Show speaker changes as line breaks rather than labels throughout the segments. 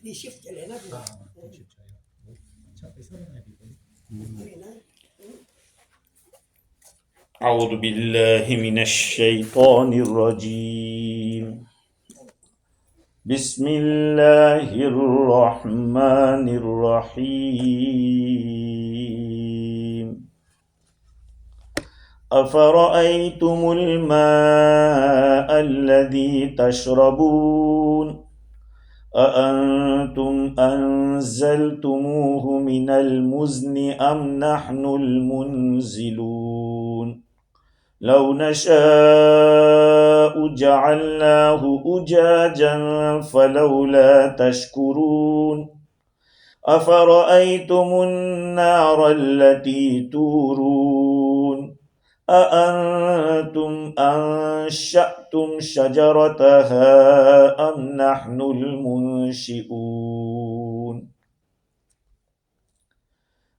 Shift چلے نا
اعوذ باللہ من الشیطان الرجیم بسم اللہ الرحمن الرحیم افرأیتم الماء الذی تشربون أأنتم أنزلتموه من المزن أم نحن المنزلون لو نشاء جعلناه أجاجا فلولا تشكرون أفرأيتم النار التي تورون أأنتم أنشأتم شجرتها أم نحن المنشئون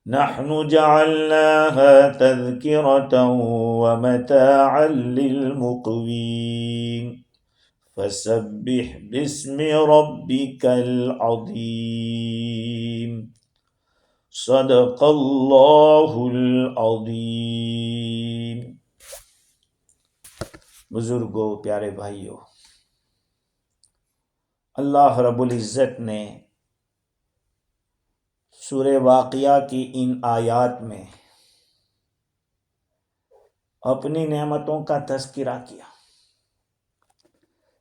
نحن جعلناها تذكرة ومتاعا للمقوين فسبح باسم ربك العظيم صدق اللہ العظیم۔ بزرگوں، پیارے بھائیوں، اللہ رب العزت نے سورہ واقعہ کی ان آیات میں اپنی نعمتوں کا تذکرہ کیا۔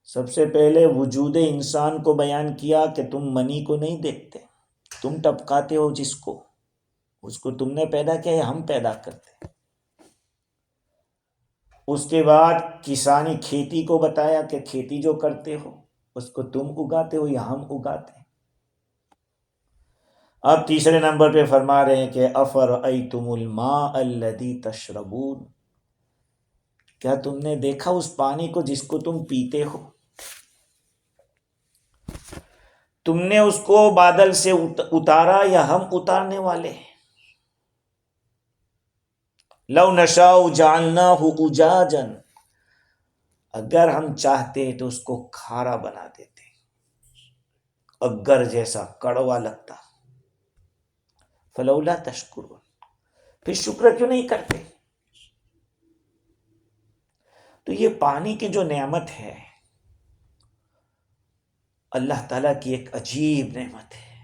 سب سے پہلے وجود انسان کو بیان کیا کہ تم منی کو نہیں دیکھتے، تم ٹپکاتے ہو جس کو، اس کو تم نے پیدا کیا یا ہم پیدا کرتے۔ اس کے بعد کسانی کھیتی کو بتایا کہ کھیتی جو کرتے ہو اس کو تم اگاتے ہو یا ہم اگاتے ہیں۔ اب تیسرے نمبر پہ فرما رہے ہیں کہ افرأیتم الماء الذی تشربون، کیا تم نے دیکھا اس پانی کو جس کو تم پیتے ہو؟ تم نے اس کو بادل سے اتارا یا ہم اتارنے والے ہیں؟ لو نشاء جعلناہ اجاجا، اگر ہم چاہتے تو اس کو کھارا بنا دیتے، اگر جیسا کڑوا لگتا۔ فلولا تشکرون، پھر شکر کیوں نہیں کرتے؟ تو یہ پانی کی جو نعمت ہے اللہ تعالیٰ کی ایک عجیب نعمت ہے۔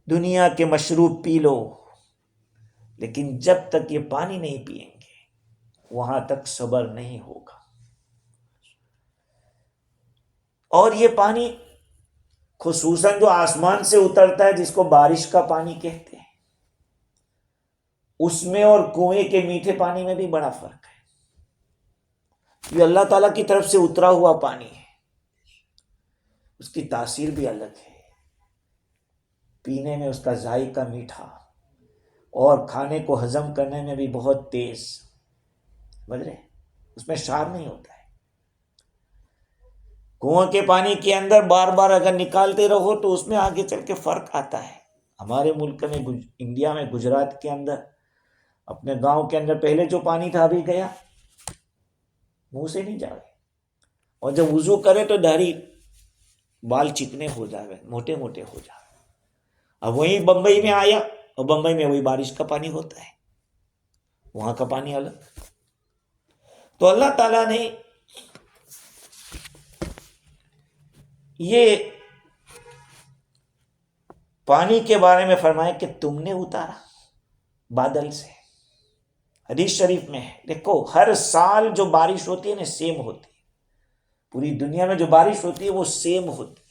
دنیا کے مشروب پی لو، لیکن جب تک یہ پانی نہیں پئیں گے وہاں تک صبر نہیں ہوگا۔ اور یہ پانی خصوصاً جو آسمان سے اترتا ہے جس کو بارش کا پانی کہتے ہیں، اس میں اور کنویں کے میٹھے پانی میں بھی بڑا فرق ہے۔ یہ اللہ تعالیٰ کی طرف سے اترا ہوا پانی ہے، اس کی تاثیر بھی الگ ہے، پینے میں اس کا ذائقہ میٹھا اور کھانے کو ہضم کرنے میں بھی بہت تیز، سمجھ رہے؟ اس میں شار نہیں ہوتا ہے۔ کنویں کے پانی کے اندر بار بار اگر نکالتے رہو تو اس میں آگے چل کے فرق آتا ہے۔ ہمارے ملک میں انڈیا میں گجرات کے اندر اپنے گاؤں کے اندر پہلے جو پانی تھا ابھی گیا منہ سے نہیں جاوے، اور جب وضو کرے تو داڑھی بال چکنے ہو جاوے، موٹے موٹے ہو جاوے۔ اب وہی بمبئی میں آیا اور بمبئی میں وہی بارش کا پانی ہوتا ہے، وہاں کا پانی الگ۔ تو اللہ تعالیٰ نے یہ پانی کے بارے میں فرمایا کہ تم نے اتارا بادل سے۔ حدیث شریف میں ہے، دیکھو ہر سال جو بارش ہوتی ہے نا سیم ہوتی ہے، پوری دنیا میں جو بارش ہوتی ہے وہ سیم ہوتی ہے۔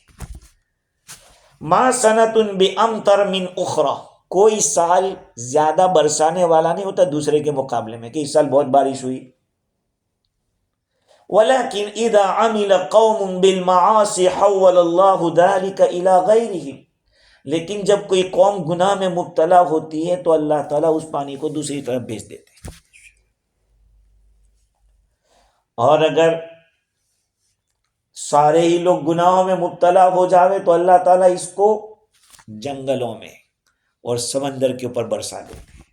ما سنۃ بامطر من اخری، کوئی سال زیادہ برسانے والا نہیں ہوتا دوسرے کے مقابلے میں کہ اس سال بہت بارش ہوئی۔ ولیکن اذا عمل قوم بالمعاصی حول اللہ ذلک الی غیرہم، لیکن جب کوئی قوم گناہ میں مبتلا ہوتی ہے تو اللہ تعالیٰ اس پانی کو دوسری طرف بھیج دیتے ہیں۔ اور اگر سارے ہی لوگ گناہوں میں مبتلا ہو جاوے تو اللہ تعالیٰ اس کو جنگلوں میں اور سمندر کے اوپر برسا دیتے ہیں۔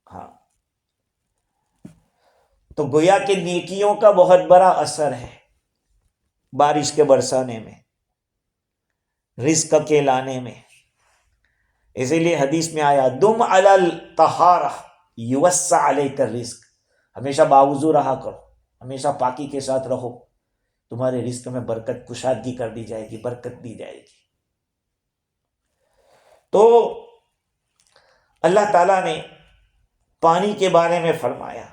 ہاں، تو گویا کہ نیکیوں کا بہت بڑا اثر ہے۔ بارش کے برسانے میں، رزق کے لانے میں. اسی لیے حدیث میں آیا دم علی الطہارہ یوسع علیک الرزق، ہمیشہ باوضو رہا کرو، ہمیشہ پاکی کے ساتھ رہو، تمہارے رزق میں برکت، کشادگی کر دی جائے گی، برکت دی جائے گی. تو اللہ تعالیٰ نے پانی کے بارے میں فرمایا،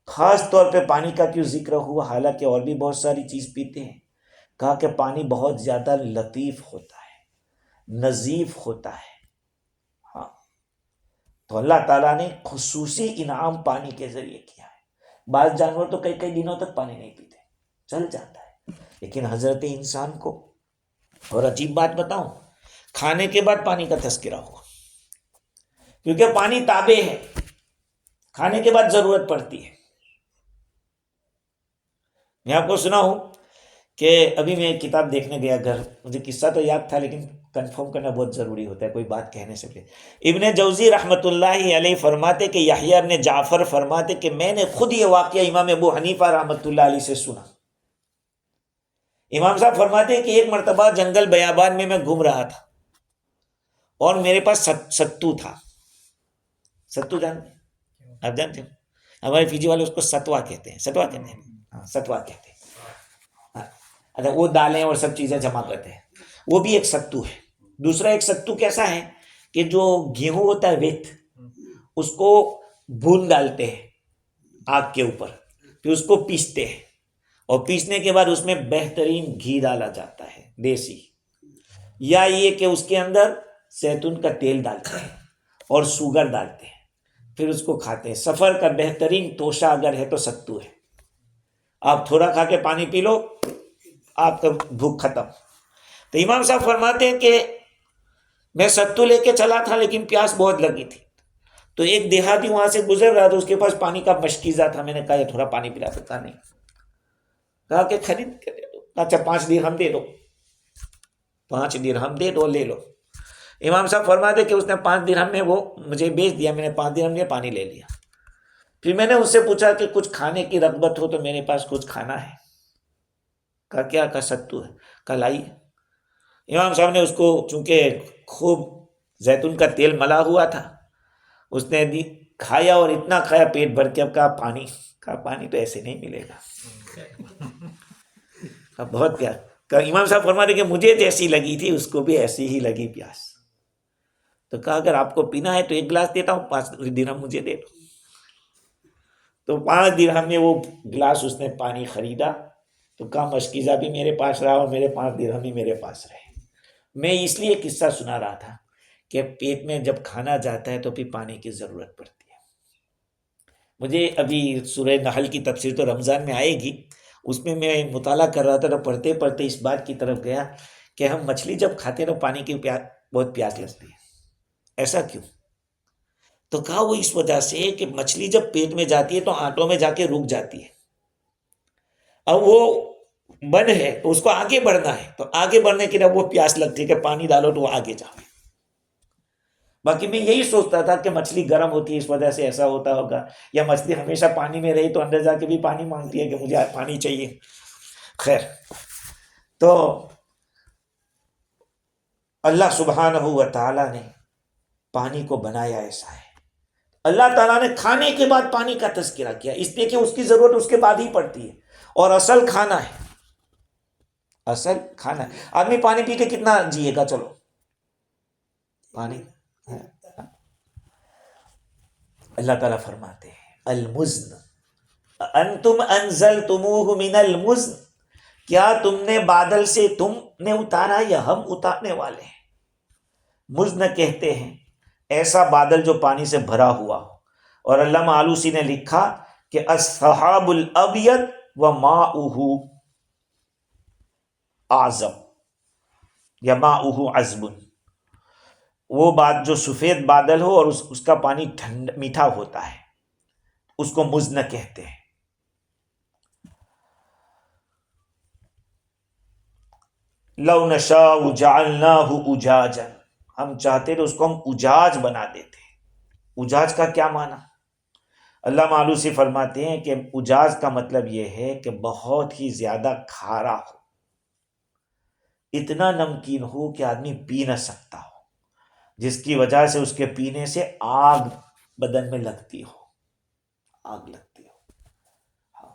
خاص طور پہ پانی کا کیوں ذکر ہوا، حالانکہ اور بھی بہت ساری چیز پیتے ہیں. کہا کہ پانی بہت زیادہ لطیف ہوتا ہے، نظیف ہوتا ہے. ہاں، تو اللہ تعالیٰ نے خصوصی انعام پانی کے ذریعے کیا ہے. بعض جانور تو کئی کئی دنوں تک پانی نہیں پیتے، چل جاتا ہے، لیکن حضرت انسان کو. اور عجیب بات بتاؤں، کھانے کے بعد پانی کا تذکرہ ہوا، کیونکہ پانی تابع ہے، کھانے کے بعد ضرورت پڑتی ہے. میں آپ کو سنا ہوں کہ ابھی میں ایک کتاب دیکھنے گیا گھر، مجھے قصہ تو یاد تھا لیکن کنفرم کرنا بہت ضروری ہوتا ہے کوئی بات کہنے سے پہلے. ابن جوزی رحمۃ اللہ علیہ فرماتے کہ یحییٰ ابن جعفر فرماتے کہ میں نے خود یہ واقعہ امام ابو حنیفہ رحمۃ اللہ علیہ سے سنا. امام صاحب فرماتے ہیں کہ ایک مرتبہ جنگل بیابان میں گھوم رہا تھا اور میرے پاس ستو تھا. ستو جانتے ہیں؟ آپ جانتے ہیں؟ ہمارے فیجی والے اس کو ستوا کہتے ہیں. ستوا کہتے ہیں؟ ہاں، ستوا کہتے ہیں. اچھا، وہ دالیں اور سب چیزیں جمع کرتے ہیں، وہ بھی ایک ستو ہے. دوسرا ایک ستو کیسا ہے کہ جو گیہوں ہوتا ہے ویت، اس کو بھون ڈالتے ہیں آگ کے اوپر، پھر اس کو پیستے ہیں، اور پیسنے کے بعد اس میں بہترین گھی ڈالا جاتا ہے دیسی، یا یہ کہ اس کے اندر زیتون کا تیل ڈالتے ہیں اور سوگر ڈالتے ہیں، پھر اس کو کھاتے ہیں. سفر کا بہترین توشہ اگر ہے تو ستو ہے. آپ تھوڑا کھا کے پانی پی لو، آپ کا بھوک ختم. تو امام صاحب فرماتے ہیں کہ میں ستو لے کے چلا تھا لیکن پیاس بہت لگی تھی. تو ایک دیہاتی وہاں سے گزر رہا تھا، اس کے پاس پانی کا مشکیزہ تھا. میں نے کہا یہ تھوڑا پانی پلا سکتا نہیں. کہا کہ خرید کے دے دو. اچھا 5 درہم دے دو، 5 درہم دے دو، لے لو. امام صاحب فرماتے کہ اس نے 5 درہم میں وہ مجھے بیچ دیا. میں نے 5 درہم لیا، پانی لے لیا. پھر میں نے اس سے پوچھا کہ کچھ کھانے کی رغبت ہو تو میرے پاس کچھ کھانا ہے. کہا کیا؟ کہا ستو ہے. کہا لائیے. امام صاحب نے اس کو، چونکہ خوب زیتون کا تیل ملا ہوا تھا، اس نے کھایا اور اتنا کھایا پیٹ بھر کے. اب کہا پانی. کہا پانی تو ایسے نہیں ملے گا. کہا بہت پیاس. کہا امام صاحب فرماتے کہ مجھے جیسی لگی تھی اس کو بھی ایسی ہی لگی پیاس. تو کہا اگر آپ کو پینا ہے تو 1 گلاس دیتا ہوں، 5 درہم مجھے دے دو. تو 5 درہم میں وہ گلاس اس نے پانی خریدا. تو کہا مشکیزہ بھی میرے پاس رہا اور میرے 5 درہم بھی میرے پاس رہے. میں اس لیے قصہ سنا رہا تھا کہ پیٹ میں جب کھانا جاتا ہے تو پھر پانی کی ضرورت پڑتی ہے. مجھے ابھی سورہ نحل کی تفسیر تو رمضان میں آئے گی، اس میں مطالعہ کر رہا تھا تو پڑھتے پڑھتے اس بات کی طرف گیا کہ ہم مچھلی جب کھاتے ہیں تو پانی کی بہت پیاس لگتی ہے. ایسا کیوں؟ تو کہا وہ اس وجہ سے کہ مچھلی جب پیٹ میں جاتی ہے تو آنتوں میں جا کے رک جاتی ہے. اب وہ بند ہے تو اس کو آگے بڑھنا ہے، تو آگے بڑھنے کے لیے وہ پیاس لگتی ہے کہ پانی ڈالو تو وہ آگے جاؤ. باقی میں یہی سوچتا تھا کہ مچھلی گرم ہوتی ہے اس وجہ سے ایسا ہوتا ہوگا، یا مچھلی ہمیشہ پانی میں رہی تو اندر جا کے بھی پانی مانگتی ہے کہ مجھے پانی چاہیے. خیر، تو اللہ سبحانہ و تعالیٰ نے پانی کو بنایا ایسا ہے. اللہ تعالیٰ نے کھانے کے بعد پانی کا تذکرہ کیا، اس لیے کہ اس کی ضرورت اس کے بعد ہی پڑتی ہے، اور اصل کھانا ہے. اصل کھانا ہے. آدمی پانی پی کے کتنا جیے گا؟ چلو پانی. اللہ تعالیٰ فرماتے ہیں المزن انتم انزلتموہ من المزن، کیا تم نے بادل سے تم نے اتارا یا ہم اتارنے والے ہیں. مزن کہتے ہیں ایسا بادل جو پانی سے بھرا ہوا ہو. اور علامہ آلوسی نے لکھا کہ السحاب الابیض وماؤہ اعظم یا ماؤہ عذب، وہ بات جو سفید بادل ہو اور اس کا پانی میٹھا ہوتا ہے، اس کو مزن کہتے ہیں. لو نشاء جعلناہ اجاجا، ہم چاہتے تو اس کو ہم اجاج بنا دیتے. اجاج کا کیا معنی؟ علامہ آلوسی فرماتے ہیں کہ اجاز کا مطلب یہ ہے کہ بہت ہی زیادہ کھارا ہو، اتنا نمکین ہو کہ آدمی پی نہ سکتا ہو، جس کی وجہ سے اس کے پینے سے آگ بدن میں لگتی ہو، آگ لگتی ہو۔ ہاں،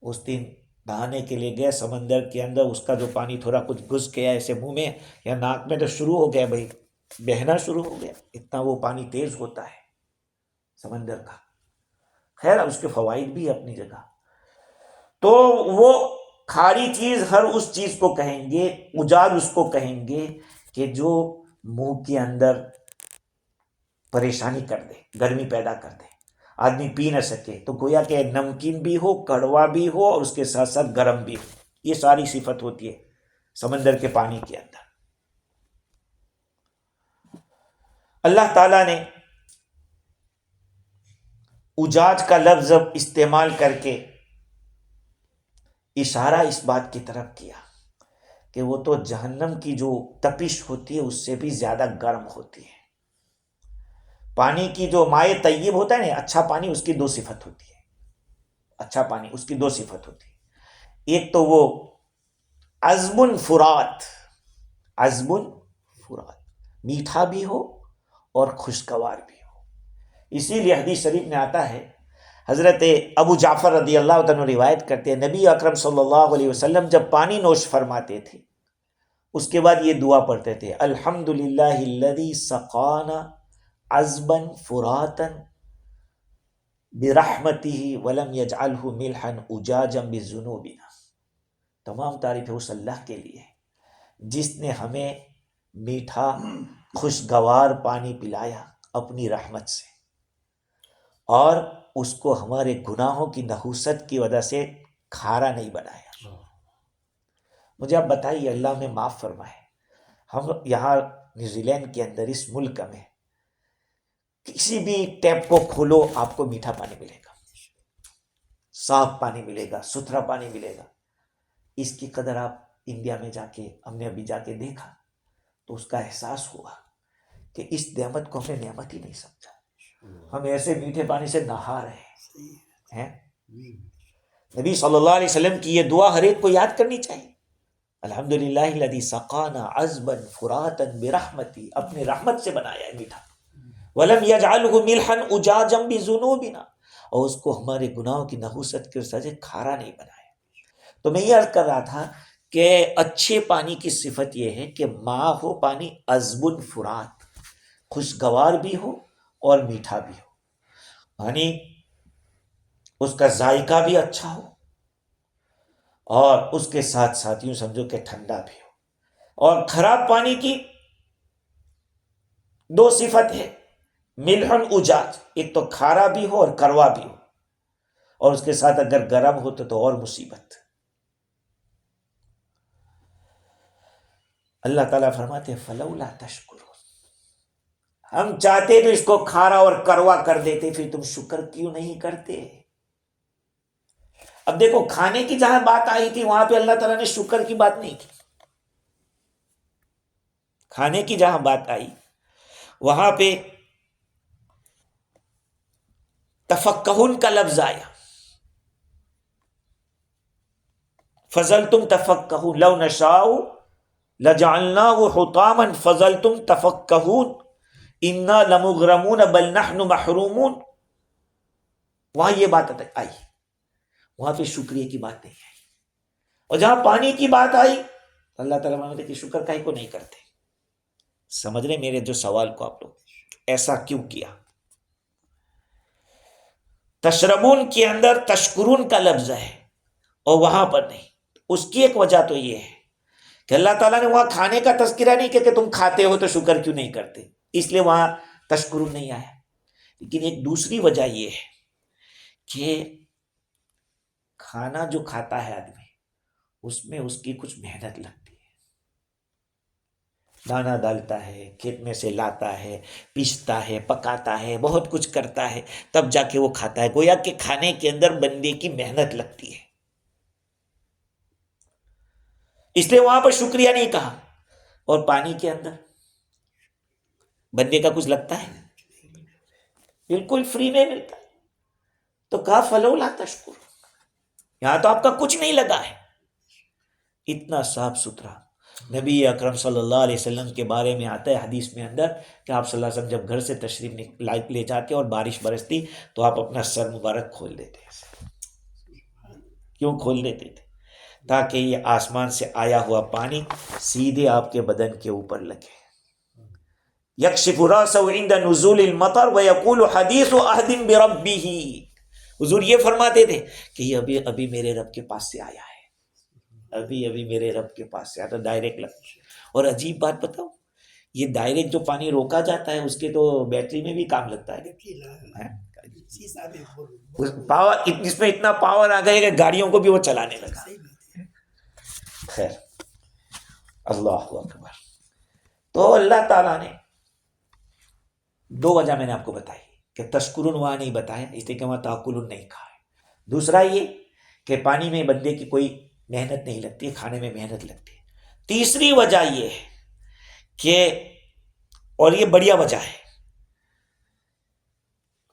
اس دن نہانے کے لیے گئے سمندر کے اندر، اس کا جو پانی تھوڑا کچھ گھس گیا ایسے منہ میں یا ناک میں تو شروع ہو گیا، بھائی بہنا شروع ہو گیا، اتنا وہ پانی تیز ہوتا ہے سمندر کا۔ خیر اس کے فوائد بھی اپنی جگہ۔ تو وہ کھاری چیز ہر اس چیز کو کہیں گے، اجاج اس کو کہیں گے کہ جو منہ کے اندر پریشانی کر دے، گرمی پیدا کر دے، آدمی پی نہ سکے، تو گویا کہ نمکین بھی ہو، کڑوا بھی ہو، اور اس کے ساتھ ساتھ گرم بھی ہو۔ یہ ساری صفت ہوتی ہے سمندر کے پانی کے اندر۔ اللہ تعالیٰ نے اجاج کا لفظ استعمال کر کے اشارہ اس بات کی طرف کیا کہ وہ تو جہنم کی جو تپش ہوتی ہے اس سے بھی زیادہ گرم ہوتی ہے۔ پانی کی جو مائع طیب ہوتا ہے نا، اچھا پانی، اس کی دو صفت ہوتی ہے، اچھا پانی اس کی دو صفت ہوتی ہے۔ ایک تو وہ عذب فرات، عذب فرات، میٹھا بھی ہو اور خوشگوار بھی ہو۔ اسی لیے حدیث شریف میں آتا ہے، حضرت ابو جعفر رضی اللہ عنہ روایت کرتے ہیں، نبی اکرم صلی اللہ علیہ وسلم جب پانی نوش فرماتے تھے اس کے بعد یہ دعا پڑھتے تھے، الحمدللہ الذی سقانا عذبا فراتا برحمتہ ولم یجعلہ ملحا اجاجا بذنوبنا۔ تمام تعریفیں اس اللہ کے لیے جس نے ہمیں میٹھا خوشگوار پانی پلایا اپنی رحمت سے، اور اس کو ہمارے گناہوں کی نحوست کی وجہ سے کھارا نہیں بنایا۔ مجھے آپ بتائیے، اللہ میں معاف فرمائے، ہم یہاں نیوزی لینڈ کے اندر اس ملک میں کسی بھی ٹیپ کو کھولو آپ کو میٹھا پانی ملے گا، صاف پانی ملے گا، ستھرا پانی ملے گا۔ اس کی قدر آپ انڈیا میں جا کے، ہم نے ابھی جا کے دیکھا تو اس کا احساس ہوا کہ اس نعمت کو ہم نے نعمت ہی نہیں سمجھا، ہم ایسے میٹھے پانی سے نہا رہے ہیں۔ نبی صلی اللہ علیہ وسلم کی یہ دعا ہر ایک کو یاد کرنی چاہیے، الحمدللہ الذی سقانا عذبا فراتا برحمتی، اپنے رحمت سے بنایا ہے میٹھا، ولم یجعلہ ملحا اجاجا بذنوبنا، اور اس کو ہمارے گناہوں کی نحوست کی وجہ سے کھارا نہیں بنایا۔ تو میں یہ عرض کر رہا تھا کہ اچھے پانی کی صفت یہ ہے کہ ماں ہو پانی عذب فرات، خوشگوار بھی ہو اور میٹھا بھی ہو، یعنی اس کا ذائقہ بھی اچھا ہو اور اس کے ساتھ ساتھ یوں سمجھو کہ ٹھنڈا بھی ہو۔ اور خراب پانی کی دو صفت ہے، ملح اجاج، ایک تو کھارا بھی ہو اور کروا بھی ہو، اور اس کے ساتھ اگر گرم ہو تو اور مصیبت۔ اللہ تعالیٰ فرماتے ہیں فلولا تشکرون، ہم چاہتے تو اس کو کھارا اور کروا کر دیتے، پھر تم شکر کیوں نہیں کرتے؟ اب دیکھو، کھانے کی جہاں بات آئی تھی وہاں پہ اللہ تعالیٰ نے شکر کی بات نہیں کی، کھانے کی جہاں بات آئی وہاں پہ تفکہن کا لفظ آیا، فضلتم تفکہون لو نشاء لجعلناہ حطاما فضلتم تفکہون انا لمغرمون بل نحن محرومون، وہاں یہ بات آئی، وہاں پہ شکریہ کی بات نہیں آئی۔ اور جہاں پانی کی بات آئی اللہ تعالیٰ فرماتے کہ شکر کاہے کو نہیں کرتے؟ سمجھ رہے میرے جو سوال کو آپ لوگ، ایسا کیوں کیا؟ تشربون کے اندر تشکرون کا لفظ ہے اور وہاں پر نہیں، اس کی ایک وجہ تو یہ ہے کہ اللہ تعالیٰ نے وہاں کھانے کا تذکرہ نہیں کیا کہ تم کھاتے ہو تو شکر کیوں نہیں کرتے، اس لیے وہاں تشکرون نہیں آیا۔ لیکن ایک دوسری وجہ یہ ہے کہ کھانا جو کھاتا ہے آدمی اس میں اس کی کچھ محنت لگتی ہے، دانا ڈالتا ہے، کھیت میں سے لاتا ہے، پیستا ہے، پکاتا ہے، بہت کچھ کرتا ہے، تب جا کے وہ کھاتا ہے۔ گویا کہ کھانے کے اندر بندے کی محنت لگتی ہے، اس لیے وہاں پر شکریہ نہیں کہا۔ اور پانی کے اندر بندے کا کچھ لگتا ہے؟ بالکل فری میں ملتا ہے۔ تو کہا فلولا تشکر، یہاں تو آپ کا کچھ نہیں لگا ہے. اتنا صاف ستھرا. نبی اکرم صلی اللہ علیہ وسلم کے بارے میں آتا ہے حدیث میں اندر کہ آپ صلی اللہ علیہ وسلم جب گھر سے تشریف لے جاتے اور بارش برستی تو آپ اپنا سر مبارک کھول دیتے. کیوں کھول دیتے تھے؟ تاکہ یہ آسمان سے آیا ہوا پانی سیدھے آپ کے بدن کے اوپر لگے. یکشف راسہ عند نزول المطر ویقول حدیث عہد بربہ. حضور یہ فرماتے تھے کہ یہ ابھی میرے رب کے پاس سے آیا ہے، ابھی میرے رب کے پاس سے آیا. تو ڈائریکٹ لگتا. اور عجیب بات بتاؤ، یہ ڈائریکٹ جو پانی روکا جاتا ہے اس کے تو بیٹری میں بھی کام لگتا ہے. پاور، اس میں اتنا پاور آ گیا کہ گاڑیوں کو بھی وہ چلانے لگا. خیر، اللہ اکبر. تو اللہ تعالیٰ نے دو وجہ میں نے آپ کو بتائی کہ تشکرون وہاں نہیں بتایا اس لیے کہ وہاں تاکلون نہیں کھا ہے. دوسرا یہ کہ پانی میں بندے کی کوئی محنت نہیں لگتی، کھانے میں محنت لگتی ہے. تیسری وجہ یہ ہے کہ، اور یہ بڑھیا وجہ ہے،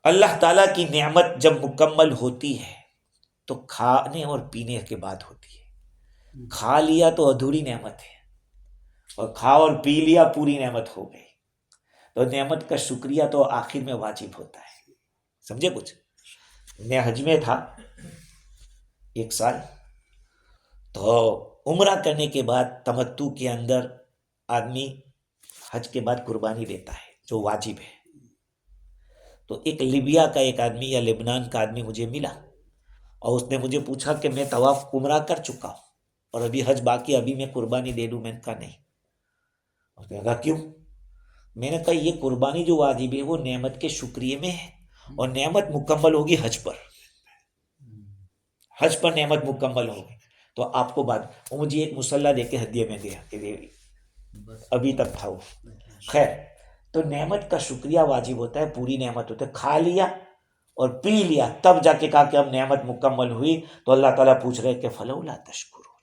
اللہ تعالیٰ کی نعمت جب مکمل ہوتی ہے تو کھانے اور پینے کے بعد ہوتی ہے. کھا لیا تو ادھوری نعمت ہے، اور کھا اور پی لیا پوری نعمت ہو گئی. تو نعمت کا شکریہ تو آخر میں واجب ہوتا ہے. سمجھے کچھ؟ میں حج میں تھا ایک سال، تو عمرہ کرنے کے بعد تمتع کے اندر آدمی حج کے بعد قربانی دیتا ہے جو واجب ہے. تو ایک لیبیا کا ایک آدمی یا لبنان کا آدمی مجھے ملا اور اس نے مجھے پوچھا کہ میں طواف عمرہ کر چکا ہوں اور ابھی حج باقی، ابھی میں قربانی دے دوں؟ میں نے کہا نہیں. اس نے کہا کیوں؟ میں نے کہا یہ قربانی جو واجب ہے وہ نعمت کے شکریہ میں ہے، اور نعمت مکمل ہوگی حج پر. حج پر نعمت مکمل ہوگی تو آپ کو بعد. وہ مجھے ایک مسلح دے کے ہدیے میں دیا کہ ابھی تک تھا وہ. خیر، تو نعمت کا شکریہ واجب ہوتا ہے، پوری نعمت ہوتا ہے. کھا لیا اور پی لیا تب جا کے کہا کہ اب نعمت مکمل ہوئی. تو اللہ تعالیٰ پوچھ رہے کہ فلولا تشکرون،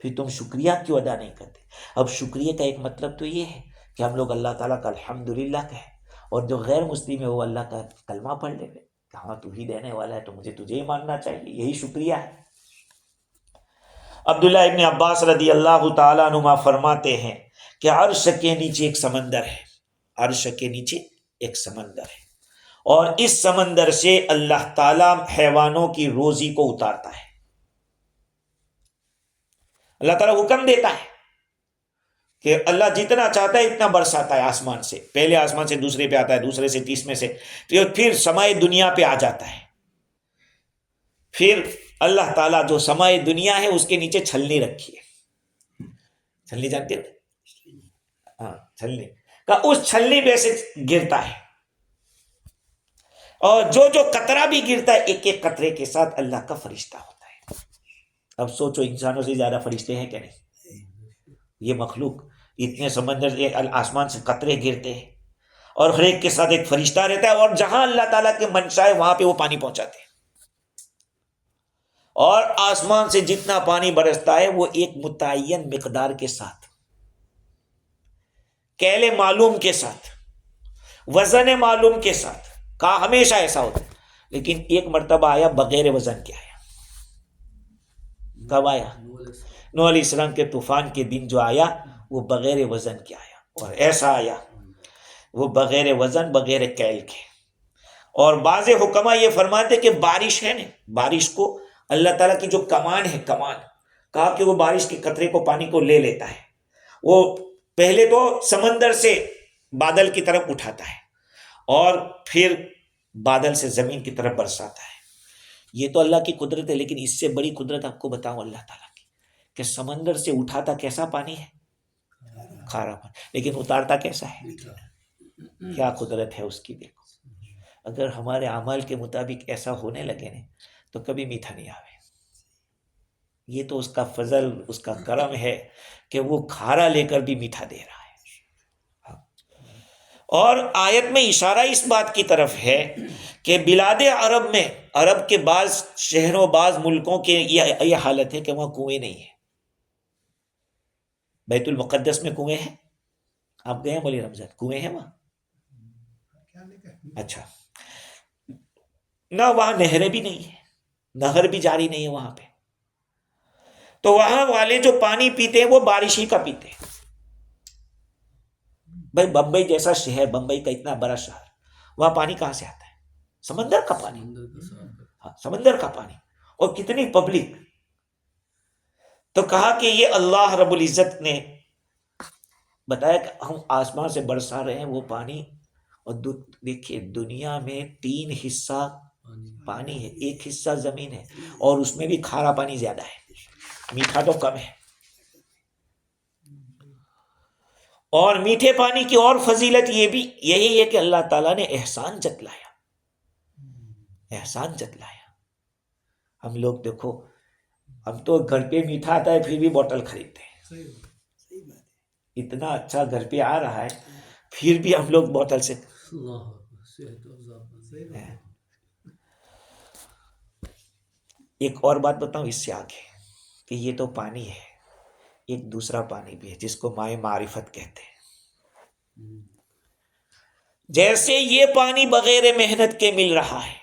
پھر تم شکریہ کیوں ادا نہیں کرتے؟ اب شکریہ کا ایک مطلب تو یہ ہے کہ ہم لوگ اللہ تعالیٰ کا الحمدللہ کہیں، اور جو غیر مسلم ہے وہ اللہ کا کلمہ پڑھ لے کہ ہاں تو ہی دینے والا ہے تو مجھے تجھے ہی ماننا چاہیے. یہی شکریہ ہے. عبداللہ ابن عباس رضی اللہ تعالیٰ عنہما فرماتے ہیں کہ عرش کے نیچے ایک سمندر ہے، عرش کے نیچے ایک سمندر ہے، اور اس سمندر سے اللہ تعالیٰ حیوانوں کی روزی کو اتارتا ہے. اللہ تعالیٰ حکم دیتا ہے کہ اللہ جتنا چاہتا ہے اتنا برساتا ہے آسمان سے. پہلے آسمان سے دوسرے پہ آتا ہے، دوسرے سے تیسرے سے، پھر سمائے دنیا پہ آ جاتا ہے. پھر اللہ تعالیٰ جو سمائے دنیا ہے اس کے نیچے چھلنی رکھی ہے. چھلنی جانتے ہو؟ ہاں، چھلنی کا اس چھلنی پہ سے گرتا ہے، اور جو قطرہ بھی گرتا ہے ایک ایک قطرے کے ساتھ اللہ کا فرشتہ ہوتا ہے. اب سوچو انسانوں سے زیادہ فرشتے ہیں کہ نہیں؟ یہ مخلوق اتنے سمندر سے آسمان سے قطرے گرتے ہیں، اور ہر ایک کے ساتھ ایک فرشتہ رہتا ہے، اور جہاں اللہ تعالیٰ کے منشا ہے وہاں پہ وہ پانی پہنچاتے ہیں. اور آسمان سے جتنا پانی برستا ہے وہ ایک متعین مقدار کے ساتھ، کیلے معلوم کے ساتھ، وزن معلوم کے ساتھ. کہا ہمیشہ ایسا ہوتا ہے، لیکن ایک مرتبہ آیا بغیر وزن کے آیا. کب آیا؟ نوح علیہ السلام کے طوفان کے دن جو آیا وہ بغیر وزن کے آیا، اور ایسا آیا وہ بغیر وزن بغیر کیل کے. اور بعض حکماء یہ فرماتے کہ بارش ہے نا، بارش کو اللہ تعالیٰ کی جو کمان ہے، کمان، کہا کہ وہ بارش کے قطرے کو، پانی کو لے لیتا ہے. وہ پہلے تو سمندر سے بادل کی طرف اٹھاتا ہے اور پھر بادل سے زمین کی طرف برساتا ہے. یہ تو اللہ کی قدرت ہے، لیکن اس سے بڑی قدرت آپ کو بتاؤں اللہ تعالیٰ کی، کہ سمندر سے اٹھاتا کیسا پانی ہے؟ کھارا پانی، لیکن اتارتا کیسا ہے؟ کیا قدرت ہے اس کی دیکھو. اگر ہمارے اعمال کے مطابق ایسا ہونے لگے نا تو کبھی میٹھا نہیں آوے. یہ تو اس کا فضل، اس کا کرم ہے کہ وہ کھارا لے کر بھی میٹھا دے رہا ہے. اور آیت میں اشارہ اس بات کی طرف ہے کہ بلاد عرب میں، عرب کے بعض شہروں، بعض ملکوں کے یہ حالت ہے کہ وہاں کنویں نہیں ہے. بیت المقدس میں کنویں ہیں؟ آپ گئے ہیں مولی رمضان؟ کنویں ہیں وہاں؟ اچھا، نہ وہاں نہریں بھی نہیں ہے، نہر بھی جاری نہیں ہے وہاں پہ، تو وہاں والے جو پانی پیتے ہیں وہ بارش ہی کا پیتے ہیں۔ بھائی بمبئی جیسا شہر، بمبئی کا اتنا بڑا شہر، وہاں پانی کہاں سے آتا ہے؟ سمندر کا پانی، ہاں سمندر کا پانی، اور کتنی پبلک۔ تو کہا کہ یہ اللہ رب العزت نے بتایا کہ ہم آسمان سے برسا رہے ہیں وہ پانی، اور دیکھیے دنیا میں 3 حصہ پانی ہے، 1 حصہ زمین ہے، اور اس میں بھی کھارا پانی زیادہ ہے، میٹھا تو کم ہے۔ اور میٹھے پانی کی اور فضیلت یہ بھی یہی ہے کہ اللہ تعالیٰ نے احسان جتلایا، احسان جتلایا۔ ہم لوگ دیکھو، ہم تو گھر پہ میٹھا آتا ہے پھر بھی بوتل خریدتے ہیں، اتنا اچھا گھر پہ آ رہا ہے پھر بھی ہم لوگ بوتل سے۔ ایک اور بات بتاؤں اس سے آگے، کہ یہ تو پانی ہے، ایک دوسرا پانی بھی ہے جس کو مائے معرفت کہتے ہیں۔ جیسے یہ پانی بغیر محنت کے مل رہا ہے،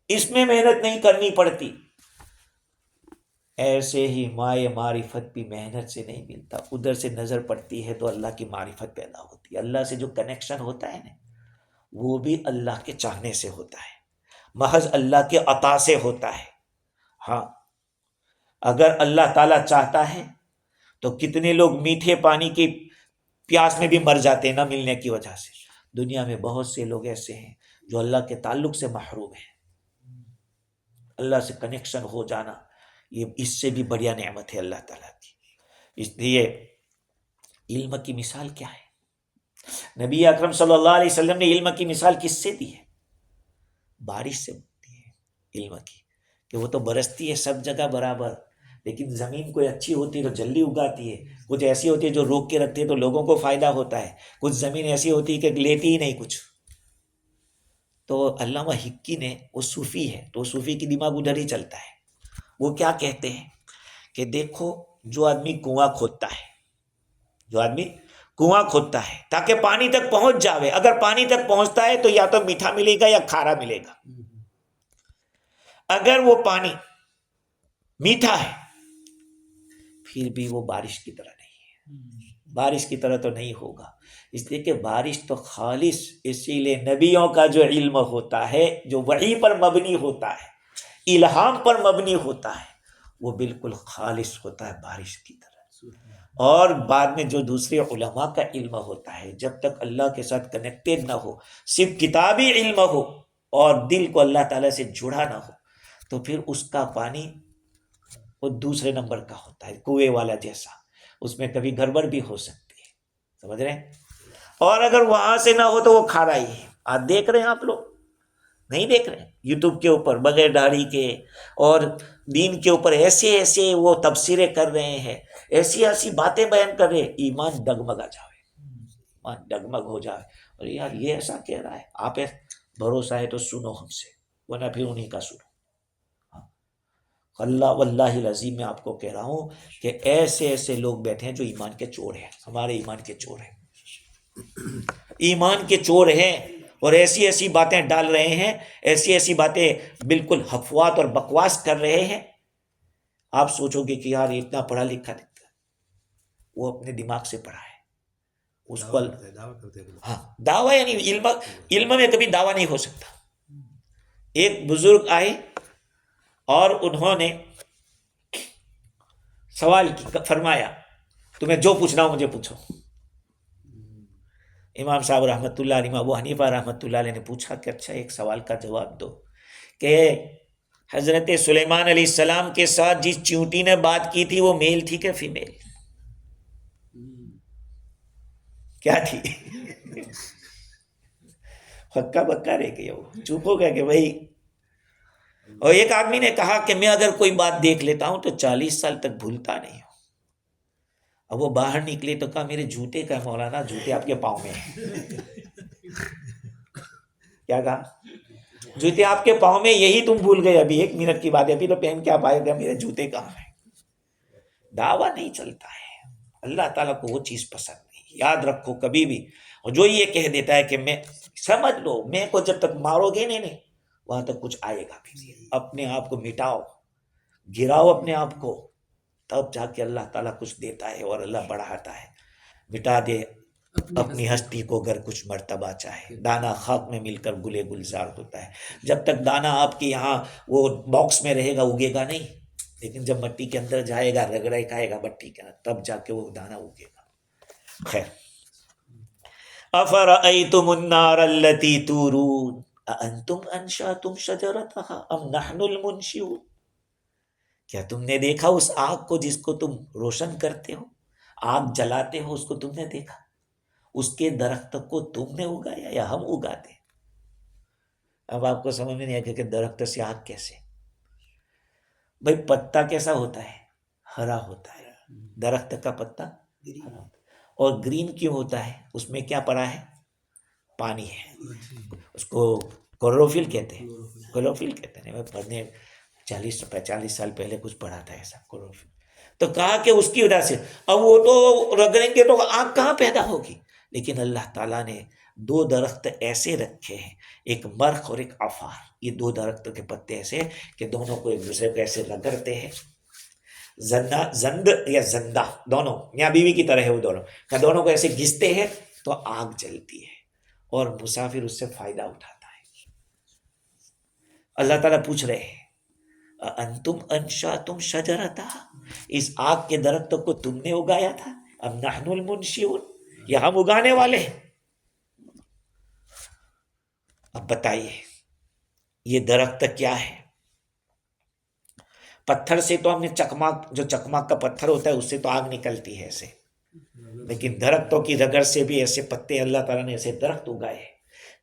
اس میں محنت نہیں کرنی پڑتی، ایسے ہی مائے معرفت بھی محنت سے نہیں ملتا، ادھر سے نظر پڑتی ہے تو اللہ کی معرفت پیدا ہوتی ہے۔ اللہ سے جو کنیکشن ہوتا ہے نا وہ بھی اللہ کے چاہنے سے ہوتا ہے، محض اللہ کے عطا سے ہوتا ہے۔ ہاں اگر اللہ تعالیٰ چاہتا ہے تو کتنے لوگ میٹھے پانی کی پیاس میں بھی مر جاتے ہیں نہ ملنے کی وجہ سے۔ دنیا میں بہت سے لوگ ایسے ہیں جو اللہ کے تعلق سے محروم ہیں۔ اللہ سے کنیکشن ہو جانا یہ اس سے بھی بڑھیا نعمت ہے اللہ تعالیٰ کی۔ اس لیے علم کی مثال کیا ہے؟ نبی اکرم صلی اللہ علیہ وسلم نے علم کی مثال کس سے دی ہے؟ بارش سے دی ہے علم کی، کہ وہ تو برستی ہے سب جگہ برابر، لیکن زمین کوئی اچھی ہوتی ہے تو جلدی اگاتی ہے، کچھ ایسی ہوتی ہے جو روک کے رکھتی ہے تو لوگوں کو فائدہ ہوتا ہے، کچھ زمین ایسی ہوتی ہے کہ لیتی ہی نہیں کچھ۔ تو علامہ حقی نے، وہ صوفی ہے تو صوفی کی دماغ ادھر ہی چلتا ہے، وہ کیا کہتے ہیں کہ دیکھو جو آدمی کنواں کھودتا ہے، جو آدمی کنواں کھودتا ہے تاکہ پانی تک پہنچ جاوے، اگر پانی تک پہنچتا ہے تو یا تو میٹھا ملے گا یا کھارا ملے گا۔ اگر وہ پانی میٹھا ہے پھر بھی وہ بارش کی طرح نہیں ہے، بارش کی طرح تو نہیں ہوگا، اس لیے کہ بارش تو خالص، اسی لیے نبیوں کا جو علم ہوتا ہے جو وحی پر مبنی ہوتا ہے، الہام پر مبنی ہوتا ہے، وہ بالکل خالص ہوتا ہے بارش کی طرح۔ اور بعد میں جو دوسرے علماء کا علم ہوتا ہے جب تک اللہ کے ساتھ کنیکٹڈ نہ ہو، صرف کتابی علم ہو اور دل کو اللہ تعالیٰ سے جڑا نہ ہو، تو پھر اس کا پانی وہ دوسرے نمبر کا ہوتا ہے، کنویں والا جیسا، اس میں کبھی گڑبڑ بھی ہو سکتی ہے، سمجھ رہے ہیں؟ اور اگر وہاں سے نہ ہو تو وہ کھارا ہی ہے۔ آپ دیکھ رہے ہیں، آپ لوگ نہیں دیکھ رہے ہیں یوٹیوب کے اوپر بغیر داڑھی کے اور دین کے اوپر ایسے ایسے وہ تبصرے کر رہے ہیں، ایسی ایسی باتیں بیان کر رہے ہیں، ایمان ڈگمگا جائے، ایمان ڈگمگ ہو جائے، اور یار یہ ایسا کہہ رہا ہے، آپ بھروسہ ہے تو سنو ہم سے، ورنہ پھر انہیں کا سنو۔ اللہ واللہ العظیم میں آپ کو کہہ رہا ہوں کہ ایسے ایسے لوگ بیٹھے ہیں جو ایمان کے چور ہیں، ہمارے ایمان کے چور ہیں، ایمان کے چور ہیں، اور ایسی ایسی باتیں ڈال رہے ہیں، ایسی ایسی باتیں بالکل افوات اور بکواس کر رہے ہیں۔ آپ سوچو گے کہ یار اتنا پڑھا لکھا دکھتا ہے، وہ اپنے دماغ سے پڑھا ہے، اس کو ہاں دعویٰ، یعنی علم میں کبھی دعویٰ نہیں ہو سکتا۔ ایک بزرگ آئے اور انہوں نے سوال فرمایا، تمہیں جو پوچھنا ہو مجھے پوچھو۔ امام صاحب رحمۃ اللہ علیہ، ابو حنیفہ رحمۃ اللہ علیہ نے پوچھا کہ اچھا ایک سوال کا جواب دو، کہ حضرت سلیمان علیہ السلام کے ساتھ جس چیونٹی نے بات کی تھی وہ میل تھی کہ فیمیل؟ کیا تھی؟ ہکا بکا رہ گیا، وہ چپ ہو گیا کہ بھائی۔ اور ایک آدمی نے کہا کہ میں اگر کوئی بات دیکھ لیتا ہوں تو 40 سال تک بھولتا نہیں ہوں۔ اب وہ باہر نکلے تو کہا میرے جوتے کا مولانا، جوتے آپ کے پاؤں میں ہیں۔ کیا کہا؟ جوتے آپ کے پاؤں میں، یہی تم بھول گئے، ابھی 1 منٹ کی بات ہے، ابھی تو پہن کے آپ آئے گا، میرے جوتے کہاں ہیں؟ دعویٰ نہیں چلتا ہے، اللہ تعالیٰ کو وہ چیز پسند نہیں، یاد رکھو کبھی بھی۔ اور جو یہ کہہ دیتا ہے کہ میں، سمجھ لو میں کو جب تک مارو گے نہیں وہاں تک کچھ آئے گا بھی نہیں. اپنے آپ کو مٹاؤ، گراؤ اپنے آپ کو، تب جا کے اللہ تعالیٰ کچھ دیتا ہے اور اللہ بڑھاتا ہے. مٹا دے اپنی ہستی کو اگر کچھ مرتبہ چاہے. دانا خاک میں مل کر گلے گلزار ہوتا ہے. جب تک دانا آپ کے یہاں وہ باکس میں رہے گا اگے گا نہیں، لیکن جب مٹی کے اندر جائے گا، رگڑے کھائے گا مٹی کے اندر، تب جا کے وہ دانا اگے گا. خیر، افرأیتم النار التی تورون اانتم انشأتم شجرتها ام نحن المنشئون. کیا تم نے دیکھا اس آگ کو جس کو تم روشن کرتے ہو، آگ جلاتے ہو، اس کو تم نے دیکھا؟ اس کے درخت کو تم نے اگایا یا ہم اگاتے؟ اب آپ کو سمجھ میں نہیں آئے کہ درخت سے آگ کیسے؟ بھائی پتا کیسا ہوتا ہے؟ ہرا ہوتا ہے. درخت کا پتا ہرا ہوتا ہے. اور گرین کیوں ہوتا ہے؟ اس میں کیا پڑا ہے؟ پانی ہے. اس کو کلوروفل کہتے ہیں. کلوروفل کہتے ہیں. میں پڑھنے 40-45 سال پہلے کچھ پڑھا تھا ایسا، کلوروفل. تو کہا کہ اس کی وجہ سے. اب وہ تو رگڑیں گے تو آگ کہاں پیدا ہوگی؟ لیکن اللہ تعالیٰ نے 2 درخت ایسے رکھے ہیں، ایک مرخ اور ایک عفار. یہ 2 درخت کے پتے ایسے کہ دونوں کو ایک دوسرے کو ایسے رگڑتے ہیں. زند یا زندہ دونوں میاں بیوی کی طرح ہے وہ دونوں، کہ دونوں کو ایسے گھستے ہیں تو آگ جلتی ہے اور مسافر اس سے فائدہ اٹھاتا ہے. اللہ تعالیٰ پوچھ رہے ہیں انتم انشأتم شجرتها، اس آگ کے درخت کو تم نے اگایا تھا، ام نحن المنشئون، یا ہم اگانے والے ہیں؟ اب بتائیے یہ درخت کیا ہے؟ پتھر سے تو ہم نے چکماک، جو چکماک کا پتھر ہوتا ہے اس سے تو آگ نکلتی ہے ایسے، لیکن درختوں کی رگڑ سے بھی ایسے پتے اللہ تعالیٰ نے ایسے درخت اگائے.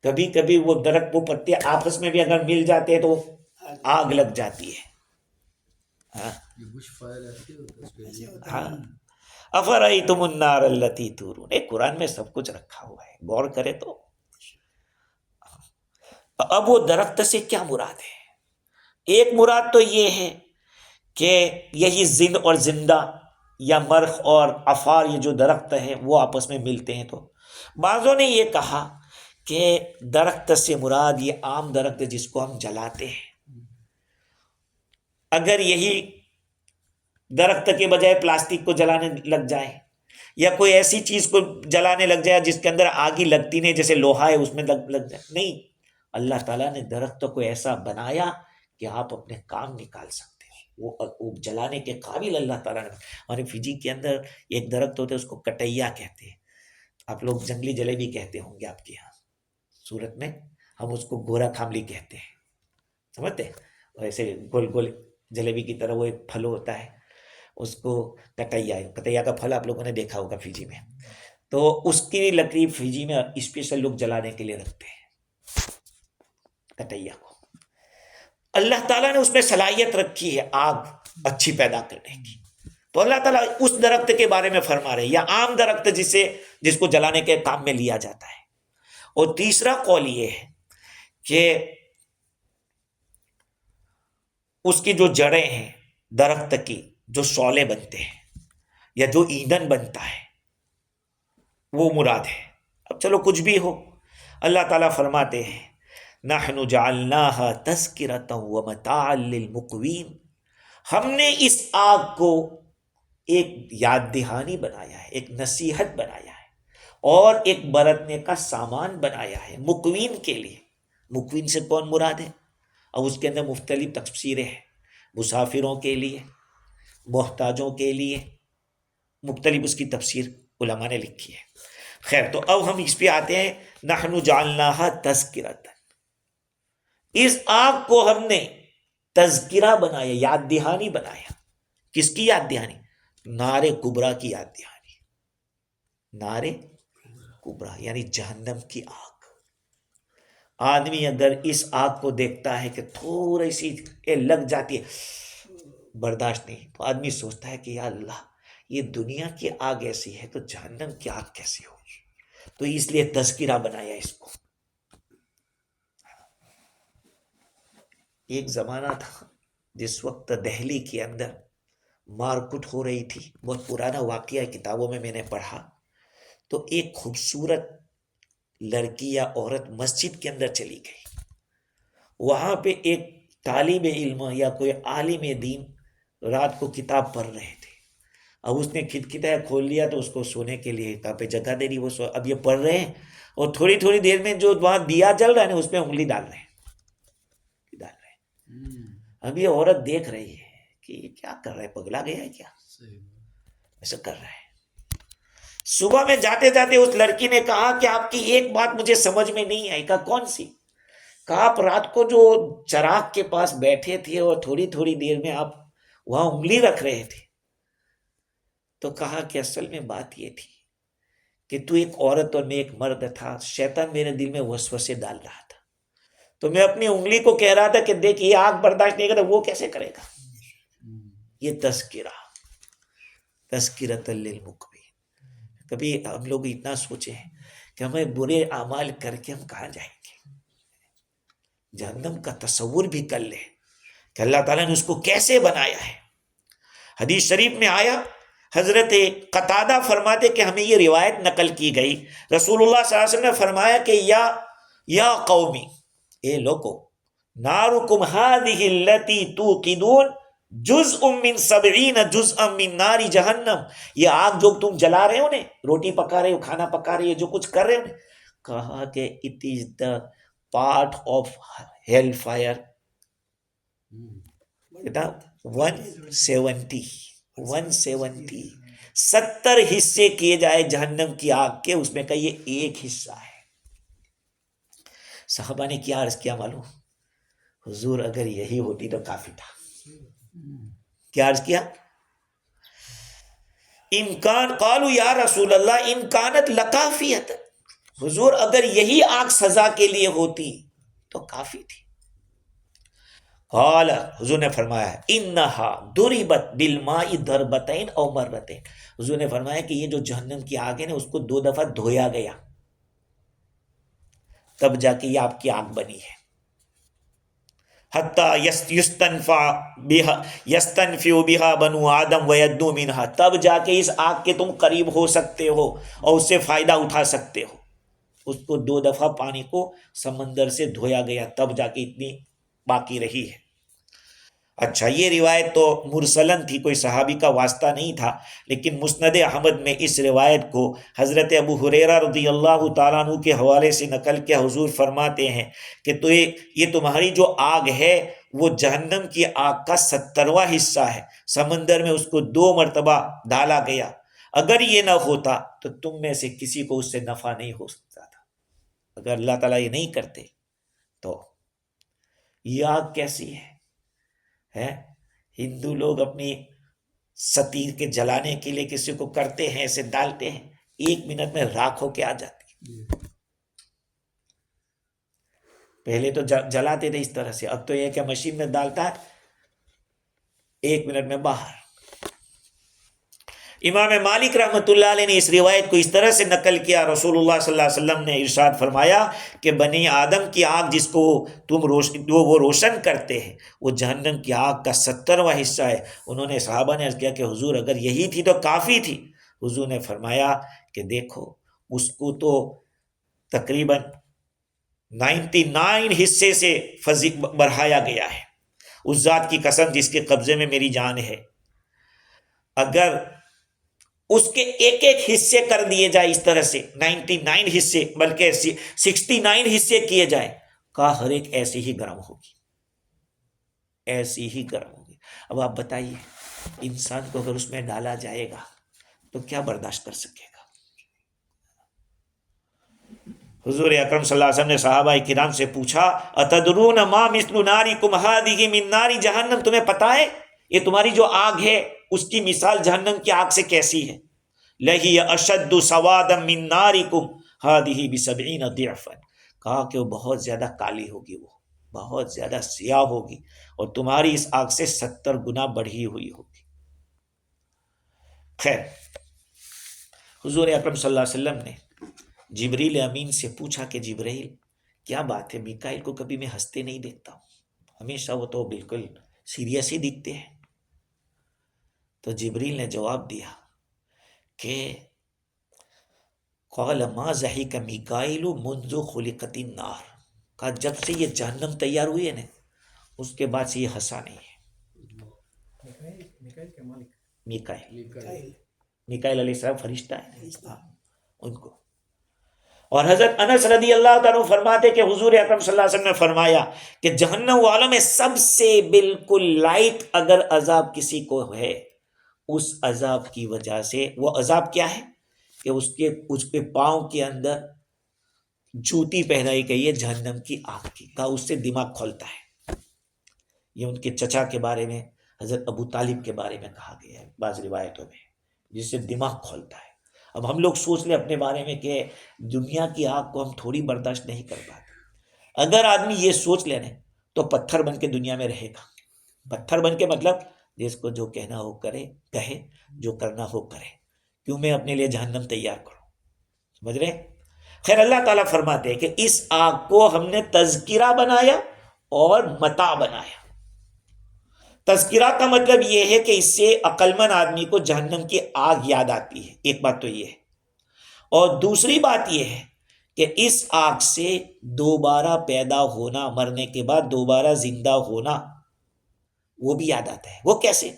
کبھی کبھی وہ درخت، وہ پتے آپس میں بھی اگر مل جاتے ہیں تو آگ لگ جاتی ہے. ہاں، افرأیتم النار التی تورون. قرآن میں سب کچھ رکھا ہوا ہے، غور کرے تو. اب وہ درخت سے کیا مراد ہے؟ ایک مراد تو یہ ہے کہ یہی زند اور زندہ یا مرخ اور عفار، یہ جو درخت ہیں وہ آپس میں ملتے ہیں. تو بعضوں نے یہ کہا کہ درخت سے مراد یہ عام درخت جس کو ہم جلاتے ہیں. اگر یہی درخت کے بجائے پلاسٹک کو جلانے لگ جائے یا کوئی ایسی چیز کو جلانے لگ جائے جس کے اندر آگ ہی لگتی نہیں، جیسے لوہا ہے اس میں لگ جائے، نہیں. اللہ تعالیٰ نے درخت کو ایسا بنایا کہ آپ اپنے کام نکال سکتے ہو، وہ جلانے کے قابل اللہ تعالیٰ نے. ہمارے فجی کے اندر ایک درخت ہوتا ہے، اس کو کٹیا کہتے ہیں. آپ لوگ جنگلی جلیبی کہتے ہوں گے آپ کے یہاں. سورت میں ہم اس کو گورا کھاملی کہتے ہیں، سمجھتے ہیں؟ ایسے گول گول جلیبی کی طرح وہ ایک پھل ہوتا ہے، اس کو کٹیا کا پھل آپ لوگوں نے دیکھا ہوگا فجی میں. تو اس کی لکڑی فجی میں اسپیشل لوگ جلانے کے لیے رکھتے ہیں کٹیا کو. اللہ تعالیٰ نے اس میں صلاحیت رکھی ہے آگ اچھی پیدا کرنے کی. تو اللہ تعالیٰ اس درخت کے بارے میں فرما رہے ہیں، یا عام درخت جس کو جلانے کے کام میں لیا جاتا ہے. اور تیسرا قول یہ ہے کہ اس کی جو جڑیں ہیں درخت کی، جو شعلے بنتے ہیں یا جو ایندھن بنتا ہے، وہ مراد ہے. اب چلو کچھ بھی ہو، اللہ تعالیٰ فرماتے ہیں نحن جعلناها تذکرۃ ومتاعا للمقوین. ہم نے اس آگ کو ایک یاد دہانی بنایا ہے، ایک نصیحت بنایا ہے اور ایک برتنے کا سامان بنایا ہے مقوین کے لیے. مقوین سے کون مراد ہے؟ اب اس کے اندر مختلف تفسیریں ہیں. مسافروں کے لیے، محتاجوں کے لیے، مختلف اس کی تفسیر علماء نے لکھی ہے. خیر، تو اب ہم اس پہ آتے ہیں. نحن جعلناها تذکرۃ، اس آگ کو ہم نے تذکرہ بنایا، یاد دہانی بنایا. کس کی یاد دہانی؟ نار کبریٰ کی یاد دہانی. نار کبریٰ یعنی جہنم کی آگ. آدمی اگر اس آگ کو دیکھتا ہے کہ تھوڑی سی لگ جاتی ہے، برداشت نہیں، تو آدمی سوچتا ہے کہ یا اللہ، یہ دنیا کی آگ ایسی ہے تو جہنم کی آگ کیسی ہوگی. تو اس لیے تذکرہ بنایا اس کو. ایک زمانہ تھا جس وقت دہلی کے اندر مار کٹ ہو رہی تھی. بہت پرانا واقعہ کتابوں میں نے پڑھا. تو ایک خوبصورت لڑکی یا عورت مسجد کے اندر چلی گئی وہاں پہ ایک طالب علم یا کوئی عالم دین رات کو کتاب پڑھ رہے تھے. اب اس نے کھٹکھٹایا کھول لیا تو اس کو سونے کے لیے کہاں پہ جگہ دے دی. وہ اب یہ پڑھ رہے ہیں اور تھوڑی تھوڑی دیر میں جو وہاں دیا جل رہا ہے نا اس میں انگلی ڈال رہے ہیں. اب یہ عورت دیکھ رہی ہے کہ یہ کیا کر رہا ہے, پگلا گیا ہے کیا, ایسا کر رہا ہے. صبح میں جاتے جاتے اس لڑکی نے کہا کہ آپ کی ایک بات مجھے سمجھ میں نہیں آئی. کہا کون سی؟ کہا آپ رات کو جو چراغ کے پاس بیٹھے تھے اور تھوڑی تھوڑی دیر میں آپ وہاں انگلی رکھ رہے تھے. تو کہا کہ اصل میں بات یہ تھی کہ تو ایک عورت اور میں ایک مرد تھا. شیطان میرے دل میں وسوسے ڈال رہا تھا تو میں اپنی انگلی کو کہہ رہا تھا کہ دیکھ یہ آگ برداشت نہیں کرتا, وہ کیسے کرے گا. یہ تذکرۃ للمقوین. کبھی ہم لوگ اتنا سوچے ہیں کہ ہمیں برے اعمال کر کے ہم کہاں جائیں گے. جہنم کا تصور بھی کر لے کہ اللہ تعالیٰ نے اس کو کیسے بنایا ہے. حدیث شریف میں آیا, حضرت قتادہ فرماتے کہ ہمیں یہ روایت نقل کی گئی, رسول اللہ صلی اللہ علیہ وسلم نے فرمایا کہ یا قومی, اے لوگو, نارکم ہذہ التی توقدون جزء من 70 جزءا من نار جہنم. یہ آگ جو تم جلا رہے ہو نا, روٹی پکا رہے ہو, کھانا پکا رہے ہو, جو کچھ کر رہے ہو نا, کہا کہ it is the part of hell fire. 70 حصے کیے جائے جہنم کی آگ کے, اس میں کا یہ ایک حصہ ہے. صحابہ نے کیا عرض کیا معلوم, حضور اگر یہی ہوتی تو کافی تھا. کیا عرض کیا؟ امکان قالوا یا رسول اللہ امکانت لکافیت, حضور اگر یہی آگ سزا کے لیے ہوتی تو کافی تھی. قال, حضور نے فرمایا انہا ضربت بالماء ضربتین او مرتین. حضور نے فرمایا کہ یہ جو جہنم کی آگ ہے نا اس کو 2 دفعہ دھویا گیا تب جا کے یہ آپ کی آگ بنی ہے. حتی یستنفع بها بنو آدم ویدنو منها, تب جا کے اس آگ کے تم قریب ہو سکتے ہو اور اس سے فائدہ اٹھا سکتے ہو. اس کو 2 دفعہ پانی کو سمندر سے دھویا گیا تب جا کے اتنی باقی رہی ہے. اچھا, یہ روایت تو مرسلن تھی, کوئی صحابی کا واسطہ نہیں تھا, لیکن مسند احمد میں اس روایت کو حضرت ابو ہریرہ رضی اللہ تعالیٰ عنہ کے حوالے سے نقل کیا. حضور فرماتے ہیں کہ تو یہ تمہاری جو آگ ہے وہ جہنم کی آگ کا 70واں حصہ ہے. سمندر میں اس کو 2 مرتبہ ڈالا گیا. اگر یہ نہ ہوتا تو تم میں سے کسی کو اس سے نفع نہیں ہو سکتا تھا. اگر اللہ تعالیٰ یہ نہیں کرتے تو یہ آگ کیسی ہے. ہندو لوگ اپنی ستی کے جلانے کے لیے کسی کو کرتے ہیں, ایسے ڈالتے ہیں, 1 منٹ میں راکھ ہو کے آ جاتی ہے. پہلے تو جلاتے تھے اس طرح سے, اب تو یہ کہ مشین میں ڈالتا ہے 1 منٹ میں باہر. امام مالک رحمۃ اللہ علیہ نے اس روایت کو اس طرح سے نقل کیا, رسول اللہ صلی اللہ علیہ وسلم نے ارشاد فرمایا کہ بنی آدم کی آگ جس کو تم وہ روشن کرتے ہیں وہ جہنم کی آگ کا 70واں حصہ ہے. انہوں نے صحابہ نے عرض کیا کہ حضور اگر یہی تھی تو کافی تھی. حضور نے فرمایا کہ دیکھو اس کو تو تقریباً 99 حصے سے بڑھایا گیا ہے. اس ذات کی قسم جس کے قبضے میں میری جان ہے, اگر اس کے ایک ایک حصے کر دیے جائے اس طرح سے 99 حصے بلکہ 69 حصے کیے جائے, کا ہر ایک ایسی ہی گرم ہوگی, ایسی ہی گرم ہوگی. اب آپ بتائیے انسان کو اگر اس میں ڈالا جائے گا تو کیا برداشت کر سکے گا. حضور اکرم صلی اللہ علیہ وسلم نے صحابہ کرام سے پوچھا اتدرون ما مثل نارکم هذه من نار جہنم, تمہیں پتا ہے یہ تمہاری جو آگ ہے اس کی مثال جہنم کی آگ سے کیسی ہے. لہی اشد سوادا من نارکم هذه ب70 ضعفا, کہا کہ وہ بہت زیادہ کالی ہوگی, وہ بہت زیادہ سیاہ ہوگی اور تمہاری اس آگ سے 70 گنا بڑھی ہوئی ہوگی. خیر, حضور اکرم صلی اللہ علیہ وسلم نے جبریل امین سے پوچھا کہ جبریل کیا بات ہے, میکائیل کو کبھی میں ہنستے نہیں دیکھتا ہوں, ہمیشہ وہ تو بالکل سیریس ہی دکھتے ہیں. تو جبریل نے جواب دیا کہ قال ما ضحک میکائیل منذ خلقت النار, کہا جب سے یہ جہنم تیار ہوئی ہے نا اس کے بعد سے یہ ہنسا نہیں ہے. میکائیل علیہ السلام فرشتہ ہے ان کو. اور حضرت انس رضی اللہ تعالیٰ فرماتے کہ حضور اکرم صلی اللہ علیہ وسلم نے فرمایا کہ جہنم والوں میں سب سے بالکل لائٹ اگر عذاب کسی کو ہے اس عذاب کی وجہ سے، وہ عذاب کیا ہے کہ اس کے پاؤں کے اندر جوتی پہنائی گئی ہے جہنم کی آگ کی. کہا اس سے دماغ کھولتا ہے. یہ ان کے چچا کے بارے میں حضرت ابو طالب کے بارے میں کہا گیا ہے بعض روایتوں میں، جس سے دماغ کھولتا ہے. اب ہم لوگ سوچ لیں اپنے بارے میں کہ دنیا کی آگ کو ہم تھوڑی برداشت نہیں کر پاتے. اگر آدمی یہ سوچ لینے تو پتھر بن کے دنیا میں رہے گا. پتھر بن کے مطلب جس کو جو کہنا ہو کرے، کہے، جو کرنا ہو کرے. کیوں میں اپنے لیے جہنم تیار کروں؟ سمجھ رہے؟ خیر، اللہ تعالیٰ فرماتے ہیں کہ اس آگ کو ہم نے تذکرہ بنایا اور متاع بنایا. تذکرہ کا مطلب یہ ہے کہ اس سے عقل مند آدمی کو جہنم کی آگ یاد آتی ہے. ایک بات تو یہ ہے. اور دوسری بات یہ ہے کہ اس آگ سے دوبارہ پیدا ہونا، مرنے کے بعد دوبارہ زندہ ہونا، وہ بھی یاد آتا ہے. وہ کیسے؟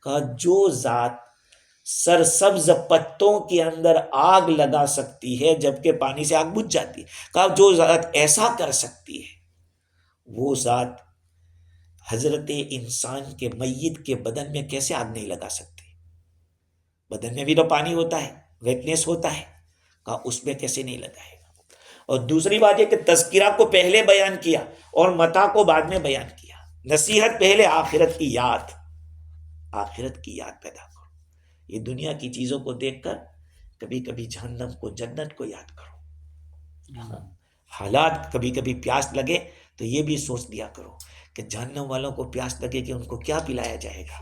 کہا جو ذات سرسبز پتوں کے اندر آگ لگا سکتی ہے جبکہ پانی سے آگ بجھ جاتی ہے، کہا جو ذات ایسا کر سکتی ہے وہ ذات حضرت انسان کے میت کے بدن میں کیسے آگ نہیں لگا سکتی؟ بدن میں بھی تو پانی ہوتا ہے، ویٹنس ہوتا ہے، کہا اس میں کیسے نہیں لگائے گا. اور دوسری بات یہ کہ تذکرہ کو پہلے بیان کیا اور متاع کو بعد میں بیان کیا. نصیحت پہلے، آخرت کی یاد. آخرت کی یاد پیدا کرو. یہ دنیا کی چیزوں کو دیکھ کر کبھی کبھی جہنم کو، جنت کو یاد کرو. حالات کبھی کبھی پیاس لگے تو یہ بھی سوچ دیا کرو کہ جہنم والوں کو پیاس لگے کہ ان کو کیا پلایا جائے گا.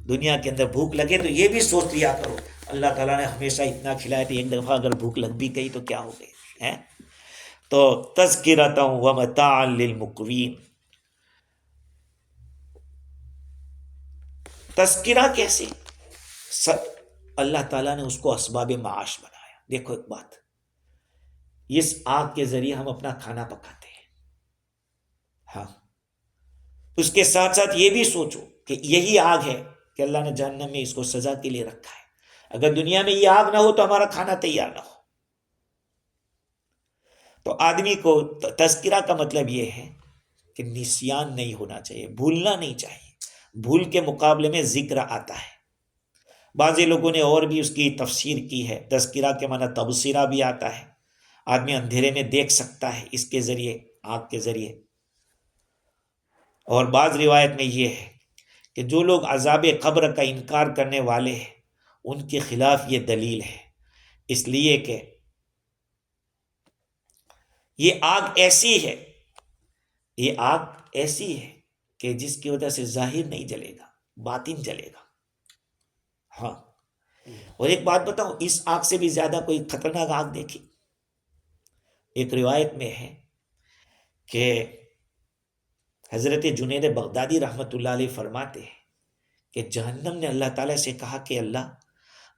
دنیا کے اندر بھوک لگے تو یہ بھی سوچ لیا کرو اللہ تعالیٰ نے ہمیشہ اتنا کھلایا تھا، ایک دفعہ اگر بھوک لگ بھی گئی تو کیا ہو گئی ہے. تو تذکرۃ و متاعا للمقوین. تذکرہ کیسے؟ اللہ تعالیٰ نے اس کو اسباب معاش بنایا. دیکھو ایک بات، اس آگ کے ذریعے ہم اپنا کھانا پکاتے ہیں. ہاں، اس کے ساتھ ساتھ یہ بھی سوچو کہ یہی آگ ہے کہ اللہ نے جہنم میں اس کو سزا کے لیے رکھا ہے. اگر دنیا میں یہ آگ نہ ہو تو ہمارا کھانا تیار نہ ہو. تو آدمی کو تذکرہ کا مطلب یہ ہے کہ نسیان نہیں ہونا چاہیے، بھولنا نہیں چاہیے. بھول کے مقابلے میں ذکر آتا ہے. بعضی لوگوں نے اور بھی اس کی تفسیر کی ہے. تذکرہ کے معنی تبصرہ بھی آتا ہے، آدمی اندھیرے میں دیکھ سکتا ہے اس کے ذریعے، آگ کے ذریعے. اور بعض روایت میں یہ ہے کہ جو لوگ عذاب قبر کا انکار کرنے والے ہیں ان کے خلاف یہ دلیل ہے، اس لیے کہ یہ آگ ایسی ہے، یہ آگ ایسی ہے کہ جس کی وجہ سے ظاہر نہیں جلے گا، باطن جلے گا. ہاں، اور ایک بات بتاؤں، اس آگ سے بھی زیادہ کوئی خطرناک آگ دیکھی؟ ایک روایت میں ہے کہ حضرت جنید بغدادی رحمۃ اللہ علیہ فرماتے ہیں کہ جہنم نے اللہ تعالیٰ سے کہا کہ اللہ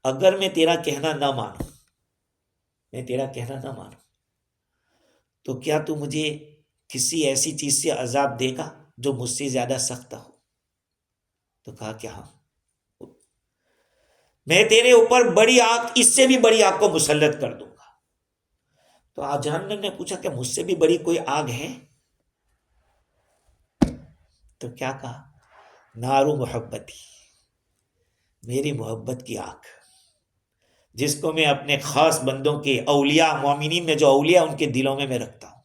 اگر میں تیرا کہنا نہ مانوں، میں تیرا کہنا نہ مانوں تو کیا تو مجھے کسی ایسی چیز سے عذاب دے گا جو مجھ سے زیادہ سخت ہو؟ تو کہا کہ ہاں، میں تیرے اوپر بڑی آگ، اس سے بھی بڑی آگ کو مسلط کر دوں گا. تو آج جہنم نے پوچھا کہ مجھ سے بھی بڑی کوئی آگ ہے؟ تو کیا کہا؟ نارو محبتی، میری محبت کی آگ، جس کو میں اپنے خاص بندوں کے اولیاء، مومنین میں جو اولیاء ان کے دلوں میں رکھتا ہوں.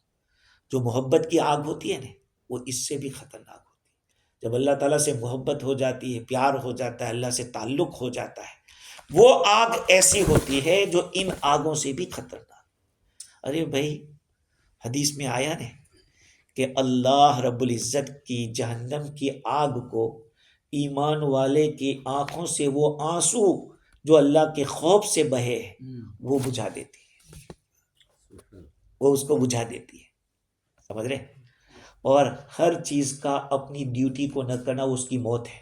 جو محبت کی آگ ہوتی ہے نا وہ اس سے بھی خطرناک ہوتی ہے. جب اللہ تعالیٰ سے محبت ہو جاتی ہے، پیار ہو جاتا ہے، اللہ سے تعلق ہو جاتا ہے، وہ آگ ایسی ہوتی ہے جو ان آگوں سے بھی خطرناک. ارے بھائی، حدیث میں آیا نا کہ اللہ رب العزت کی جہنم کی آگ کو ایمان والے کی آنکھوں سے وہ آنسو جو اللہ کے خوف سے بہے وہ بجھا دیتی ہے، وہ اس کو بجھا دیتی ہے. سمجھ رہے؟ اور ہر چیز کا اپنی ڈیوٹی کو نہ کرنا اس کی موت ہے.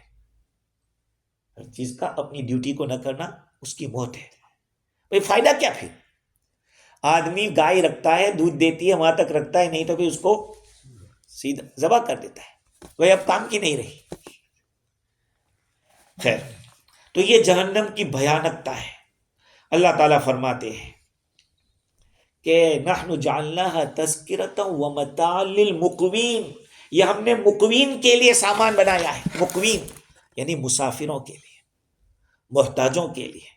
ہر چیز کا اپنی ڈیوٹی کو نہ کرنا اس کی موت ہے. بھائی فائدہ کیا پھر؟ آدمی گائے رکھتا ہے، دودھ دیتی ہے، وہاں تک رکھتا ہے، نہیں تو پھر اس کو سیدھا ذبح کر دیتا ہے، وہ اب کام کی نہیں رہی. خیر، تو یہ جہنم کی بھیانکتا ہے. اللہ تعالیٰ فرماتے ہیں کہ نحن جعلناها تذکرۃ ومتاعا للمقوین، یہ ہم نے مقوین کے لیے سامان بنایا ہے. مقوین یعنی مسافروں کے لیے، محتاجوں کے لیے.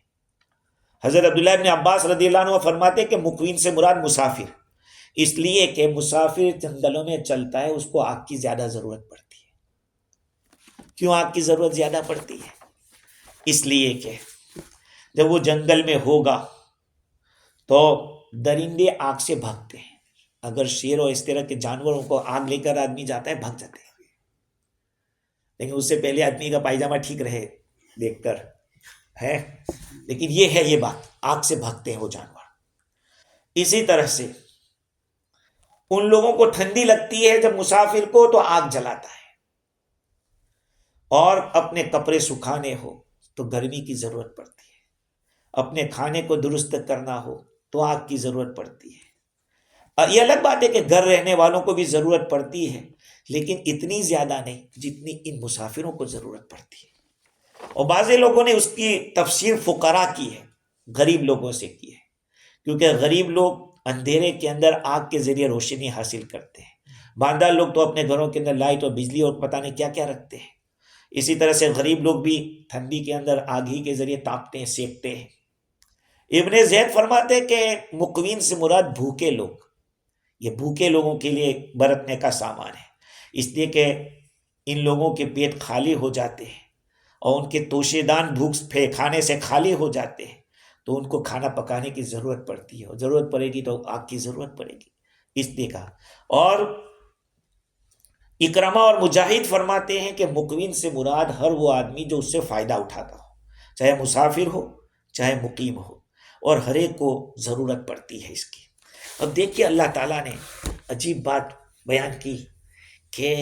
حضرت عبداللہ ابن عباس رضی اللہ عنہ فرماتے کہ مقوین سے مراد مسافر، اس لیے کہ مسافر جنگلوں میں چلتا ہے، اس کو آگ کی زیادہ ضرورت پڑتی ہے. کیوں آگ کی ضرورت زیادہ پڑتی ہے؟ اس لیے کہ جب وہ جنگل میں ہوگا تو درندے آگ سے بھاگتے ہیں. اگر شیر اور اس طرح کے جانوروں کو آگ لے کر آدمی جاتا ہے، بھاگ جاتے ہیں، لیکن اس سے پہلے آدمی کا پائجامہ ٹھیک رہے دیکھ کر ہے. لیکن یہ ہے، یہ بات، آگ سے بھاگتے ہیں وہ جانور. اسی طرح سے ان لوگوں کو ٹھنڈی لگتی ہے جب مسافر کو، تو آگ جلاتا ہے. اور اپنے کپڑے سکھانے ہو تو گرمی کی ضرورت پڑتی ہے. اپنے کھانے کو درست کرنا ہو تو آگ کی ضرورت پڑتی ہے. یہ الگ بات ہے کہ گھر رہنے والوں کو بھی ضرورت پڑتی ہے، لیکن اتنی زیادہ نہیں جتنی ان مسافروں کو ضرورت پڑتی ہے. اور بعض لوگوں نے اس کی تفسیر فقراء کی ہے، غریب لوگوں سے کی ہے، کیونکہ غریب لوگ اندھیرے کے اندر آگ کے ذریعے روشنی حاصل کرتے ہیں. مالدار لوگ تو اپنے گھروں کے اندر لائٹ اور بجلی اور پتہ نہیں کیا کیا رکھتے ہیں. اسی طرح سے غریب لوگ بھی ٹھنڈی کے اندر آگ ہی کے ذریعے تاپتے ہیں، سیکتے ہیں. ابن زید فرماتے ہیں کہ مقوین سے مراد بھوکے لوگ، یہ بھوکے لوگوں کے لیے برتنے کا سامان ہے. اس لیے کہ ان لوگوں کے پیٹ خالی ہو جاتے ہیں اور ان کے توشے دان بھوک کھانے سے خالی ہو جاتے ہیں، تو ان کو کھانا پکانے کی ضرورت پڑتی ہے، اور ضرورت پڑے گی تو آگ کی ضرورت پڑے گی. اس لیے کہا. اور اکرمہ اور مجاہد فرماتے ہیں کہ مقوین سے مراد ہر وہ آدمی جو اس سے فائدہ اٹھاتا ہو، چاہے مسافر ہو چاہے مقیم ہو، اور ہر ایک کو ضرورت پڑتی ہے اس کی. اب دیکھیے اللہ تعالیٰ نے عجیب بات بیان کی کہ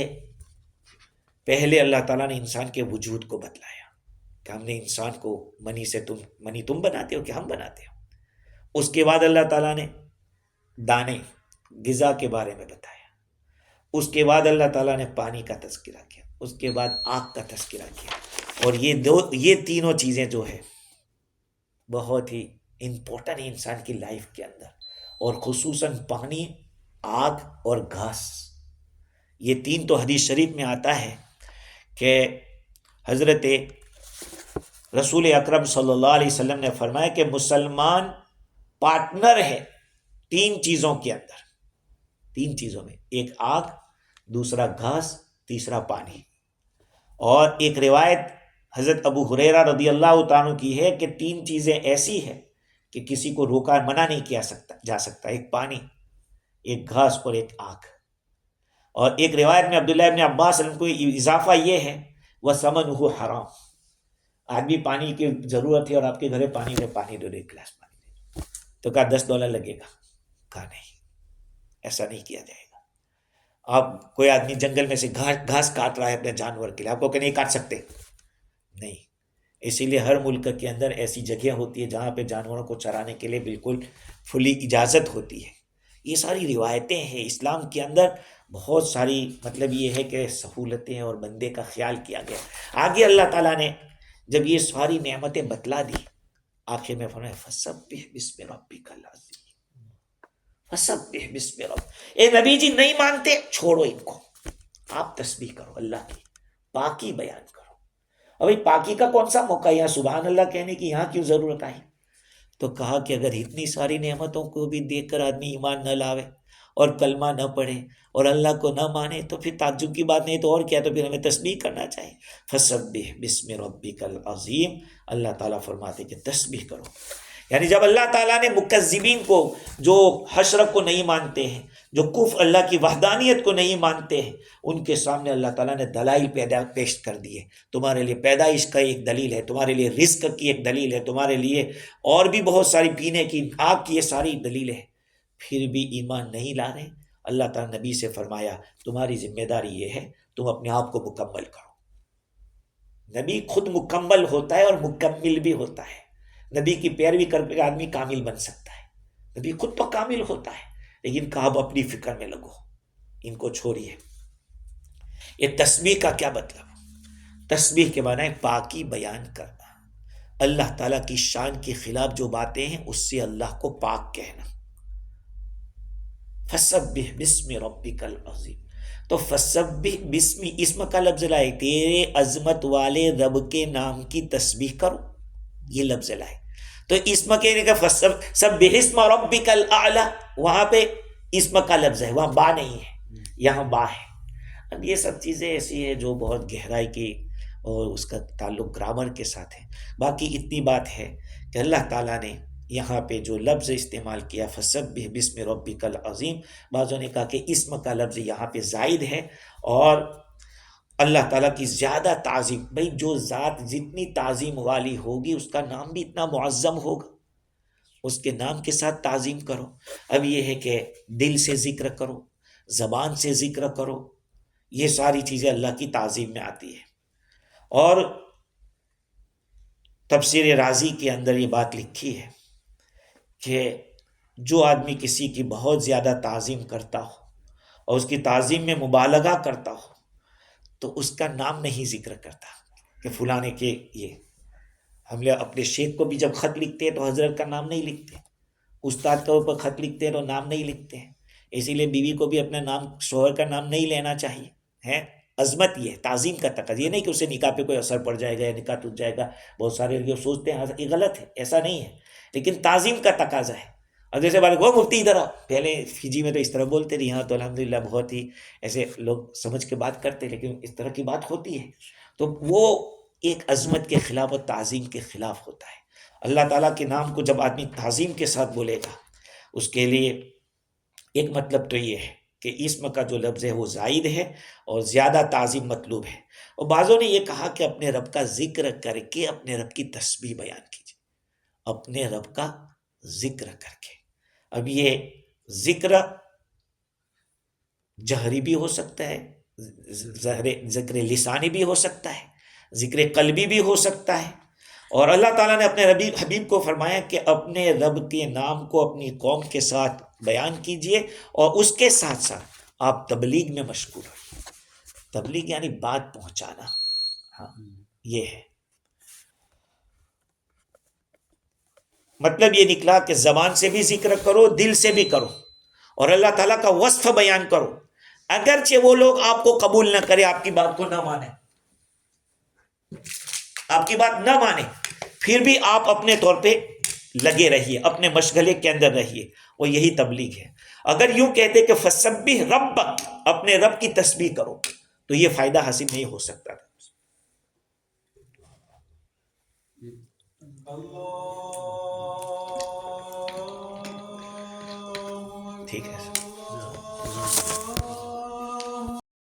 پہلے اللہ تعالیٰ نے انسان کے وجود کو بتلایا کہ ہم نے انسان کو منی تم بناتے ہو کہ ہم بناتے ہو. اس کے بعد اللہ تعالیٰ نے دانے غذا کے بارے میں بتایا. اس کے بعد اللہ تعالیٰ نے پانی کا تذکرہ کیا. اس کے بعد آگ کا تذکرہ کیا. اور یہ تینوں چیزیں جو ہے بہت ہی امپورٹنٹ ہے انسان کی لائف کے اندر، اور خصوصاً پانی، آگ اور گھاس. یہ تین تو حدیث شریف میں آتا ہے کہ حضرت رسول اکرم صلی اللہ علیہ وسلم نے فرمایا کہ مسلمان پارٹنر ہے تین چیزوں کے اندر، تین چیزوں میں، ایک آگ، دوسرا گھاس، تیسرا پانی. اور ایک روایت حضرت ابو ہریرہ رضی اللہ تعالیٰ کی ہے کہ تین چیزیں ایسی ہیں کہ کسی کو روکا منع نہیں کیا جا سکتا، ایک پانی، ایک گھاس اور ایک آگ. اور ایک روایت میں عبداللہ ابن عباس کو اضافہ یہ ہے وَثَمَنُهُ حرام، آدمی پانی کی ضرورت ہے اور آپ کے گھر پانی دو، ایک گلاس پانی دے، تو کہا $10 لگے گا. کہا نہیں، ایسا نہیں کیا جائے گا. آپ کوئی آدمی جنگل میں سے گھاس کاٹ رہا ہے اپنے جانور کے لیے، آپ کو کہ نہیں کاٹ سکتے؟ نہیں. اسی لیے ہر ملک کے اندر ایسی جگہ ہوتی ہے جہاں پہ جانوروں کو چرانے کے لیے بالکل فلی اجازت ہوتی ہے. یہ ساری روایتیں ہیں اسلام کے اندر، بہت ساری مطلب یہ ہے کہ سہولتیں اور بندے کا خیال کیا گیا. آگے اللہ تعالیٰ نے جب یہ ساری نعمتیں بتلا دی، آخر میں فرمایا فَسَبِّحْ بِاسْمِ رَبِّكَ الْعَظِيمِ، فَسَبِّحْ بِاسْمِ رَبِّكَ. اے نبی جی نہیں مانتے، چھوڑو ان کو، آپ تسبیح کرو، اللہ کی پاکی بیان کرو. ابھی پاکی کا کون سا موقع، یہاں سبحان اللہ کہنے کی یہاں کیوں ضرورت آئی؟ تو کہا کہ اگر اتنی ساری نعمتوں کو بھی دیکھ کر آدمی ایمان نہ لاوے اور کلمہ نہ پڑھے اور اللہ کو نہ مانے تو پھر تعجب کی بات نہیں تو اور کیا، تو پھر ہمیں تسبیح کرنا چاہیے. فسبح بسم ربک العظیم، اللہ تعالیٰ فرماتے کہ تسبیح کرو. یعنی جب اللہ تعالیٰ نے مکذبین کو، جو حشر کو نہیں مانتے ہیں، جو کفر اللہ کی وحدانیت کو نہیں مانتے ہیں، ان کے سامنے اللہ تعالیٰ نے دلائل پیش کر دیے. تمہارے لیے پیدائش کا ایک دلیل ہے، تمہارے لیے رزق کی ایک دلیل ہے، تمہارے لیے اور بھی بہت ساری پینے کی، آگ کی، یہ ساری دلیلیں ہیں. پھر بھی ایمان نہیں لا رہے. اللہ تعالیٰ نبی سے فرمایا تمہاری ذمہ داری یہ ہے تم اپنے آپ کو مکمل کرو. نبی خود مکمل ہوتا ہے اور مکمل بھی ہوتا ہے. نبی کی پیروی کر کے آدمی کامل بن سکتا ہے. نبی خود تو کامل ہوتا ہے، لیکن کہا اب اپنی فکر میں لگو، ان کو چھوڑیے. یہ تسبیح کا کیا مطلب؟ تسبیح کے معنی ہے پاکی بیان کرنا، اللہ تعالیٰ کی شان کے خلاف جو باتیں ہیں اس سے اللہ کو پاک کہنا. فسبح بسم ربک العظیم، تو فسبح بسم اسم کا لفظ لائے، تیرے عظمت والے رب کے نام کی تسبیح کرو، یہ لفظ لائے. تو اسم کہنے کا سبح اسم ربک الاعلی، وہاں پہ اسم کا لفظ ہے، وہاں با نہیں ہے، یہاں با ہے. اب یہ سب چیزیں ایسی ہیں جو بہت گہرائی کی اور اس کا تعلق گرامر کے ساتھ ہے. باقی اتنی بات ہے کہ اللہ تعالیٰ نے یہاں پہ جو لفظ استعمال کیا فسبح بسم ربک العظیم، بعضوں نے کہا کہ اسم کا لفظ یہاں پہ زائد ہے، اور اللہ تعالیٰ کی زیادہ تعظیم، بھئی جو ذات جتنی تعظیم والی ہوگی اس کا نام بھی اتنا معظم ہوگا، اس کے نام کے ساتھ تعظیم کرو. اب یہ ہے کہ دل سے ذکر کرو، زبان سے ذکر کرو، یہ ساری چیزیں اللہ کی تعظیم میں آتی ہے. اور تفسیر رازی کے اندر یہ بات لکھی ہے کہ جو آدمی کسی کی بہت زیادہ تعظیم کرتا ہو اور اس کی تعظیم میں مبالغہ کرتا ہو تو اس کا نام نہیں ذکر کرتا کہ فلانے کے یہ. ہم لوگ اپنے شیخ کو بھی جب خط لکھتے ہیں تو حضرت کا نام نہیں لکھتے، استاد کے اوپر خط لکھتے ہیں تو نام نہیں لکھتے ہیں. اسی لیے بیوی کو بھی اپنا نام، شوہر کا نام نہیں لینا چاہیے ہے. عظمت یہ ہے، تعظیم کا تقاضا، یہ نہیں کہ اسے نکاح پہ کوئی اثر پڑ جائے گا یا نکاح ٹوٹ جائے گا. بہت سارے لوگ سوچتے ہیں یہ غلط ہے، ایسا نہیں ہے، لیکن تعظیم کا تقاضا ہے. اور جیسے بات وہ مفتی ادھر آؤ، پہلے فجی میں تو اس طرح بولتے رہے، یہاں تو الحمدللہ بہت ہی ایسے لوگ سمجھ کے بات کرتے، لیکن اس طرح کی بات ہوتی ہے تو وہ ایک عظمت کے خلاف اور تعظیم کے خلاف ہوتا ہے. اللہ تعالیٰ کے نام کو جب آدمی تعظیم کے ساتھ بولے گا، اس کے لیے ایک مطلب تو یہ ہے کہ اسم کا جو لفظ ہے وہ زائد ہے اور زیادہ تعظیم مطلوب ہے. اور بعضوں نے یہ کہا کہ اپنے رب کا ذکر کر کے اپنے رب کی تسبیح بیان کیجیے، اپنے رب کا ذکر کر کے. اب یہ ذکر جہری بھی ہو سکتا ہے، ذکر لسانی بھی ہو سکتا ہے، ذکر قلبی بھی ہو سکتا ہے. اور اللہ تعالیٰ نے اپنے حبیب کو فرمایا کہ اپنے رب کے نام کو اپنی قوم کے ساتھ بیان کیجئے، اور اس کے ساتھ ساتھ آپ تبلیغ میں مشغول ہوئے. تبلیغ یعنی بات پہنچانا، ہاں یہ ہے مطلب. یہ نکلا کہ زبان سے بھی ذکر کرو، دل سے بھی کرو، اور اللہ تعالیٰ کا وصف بیان کرو. اگرچہ وہ لوگ آپ کو قبول نہ کرے، آپ کی بات کو نہ مانے، آپ کی بات نہ مانے، پھر بھی آپ اپنے طور پہ لگے رہیے، اپنے مشغلے کے اندر رہیے، اور یہی تبلیغ ہے. اگر یوں کہتے کہ فسبح ربک، اپنے رب کی تسبیح کرو، تو یہ فائدہ حاصل نہیں ہو سکتا تھا. ٹھیک ہے.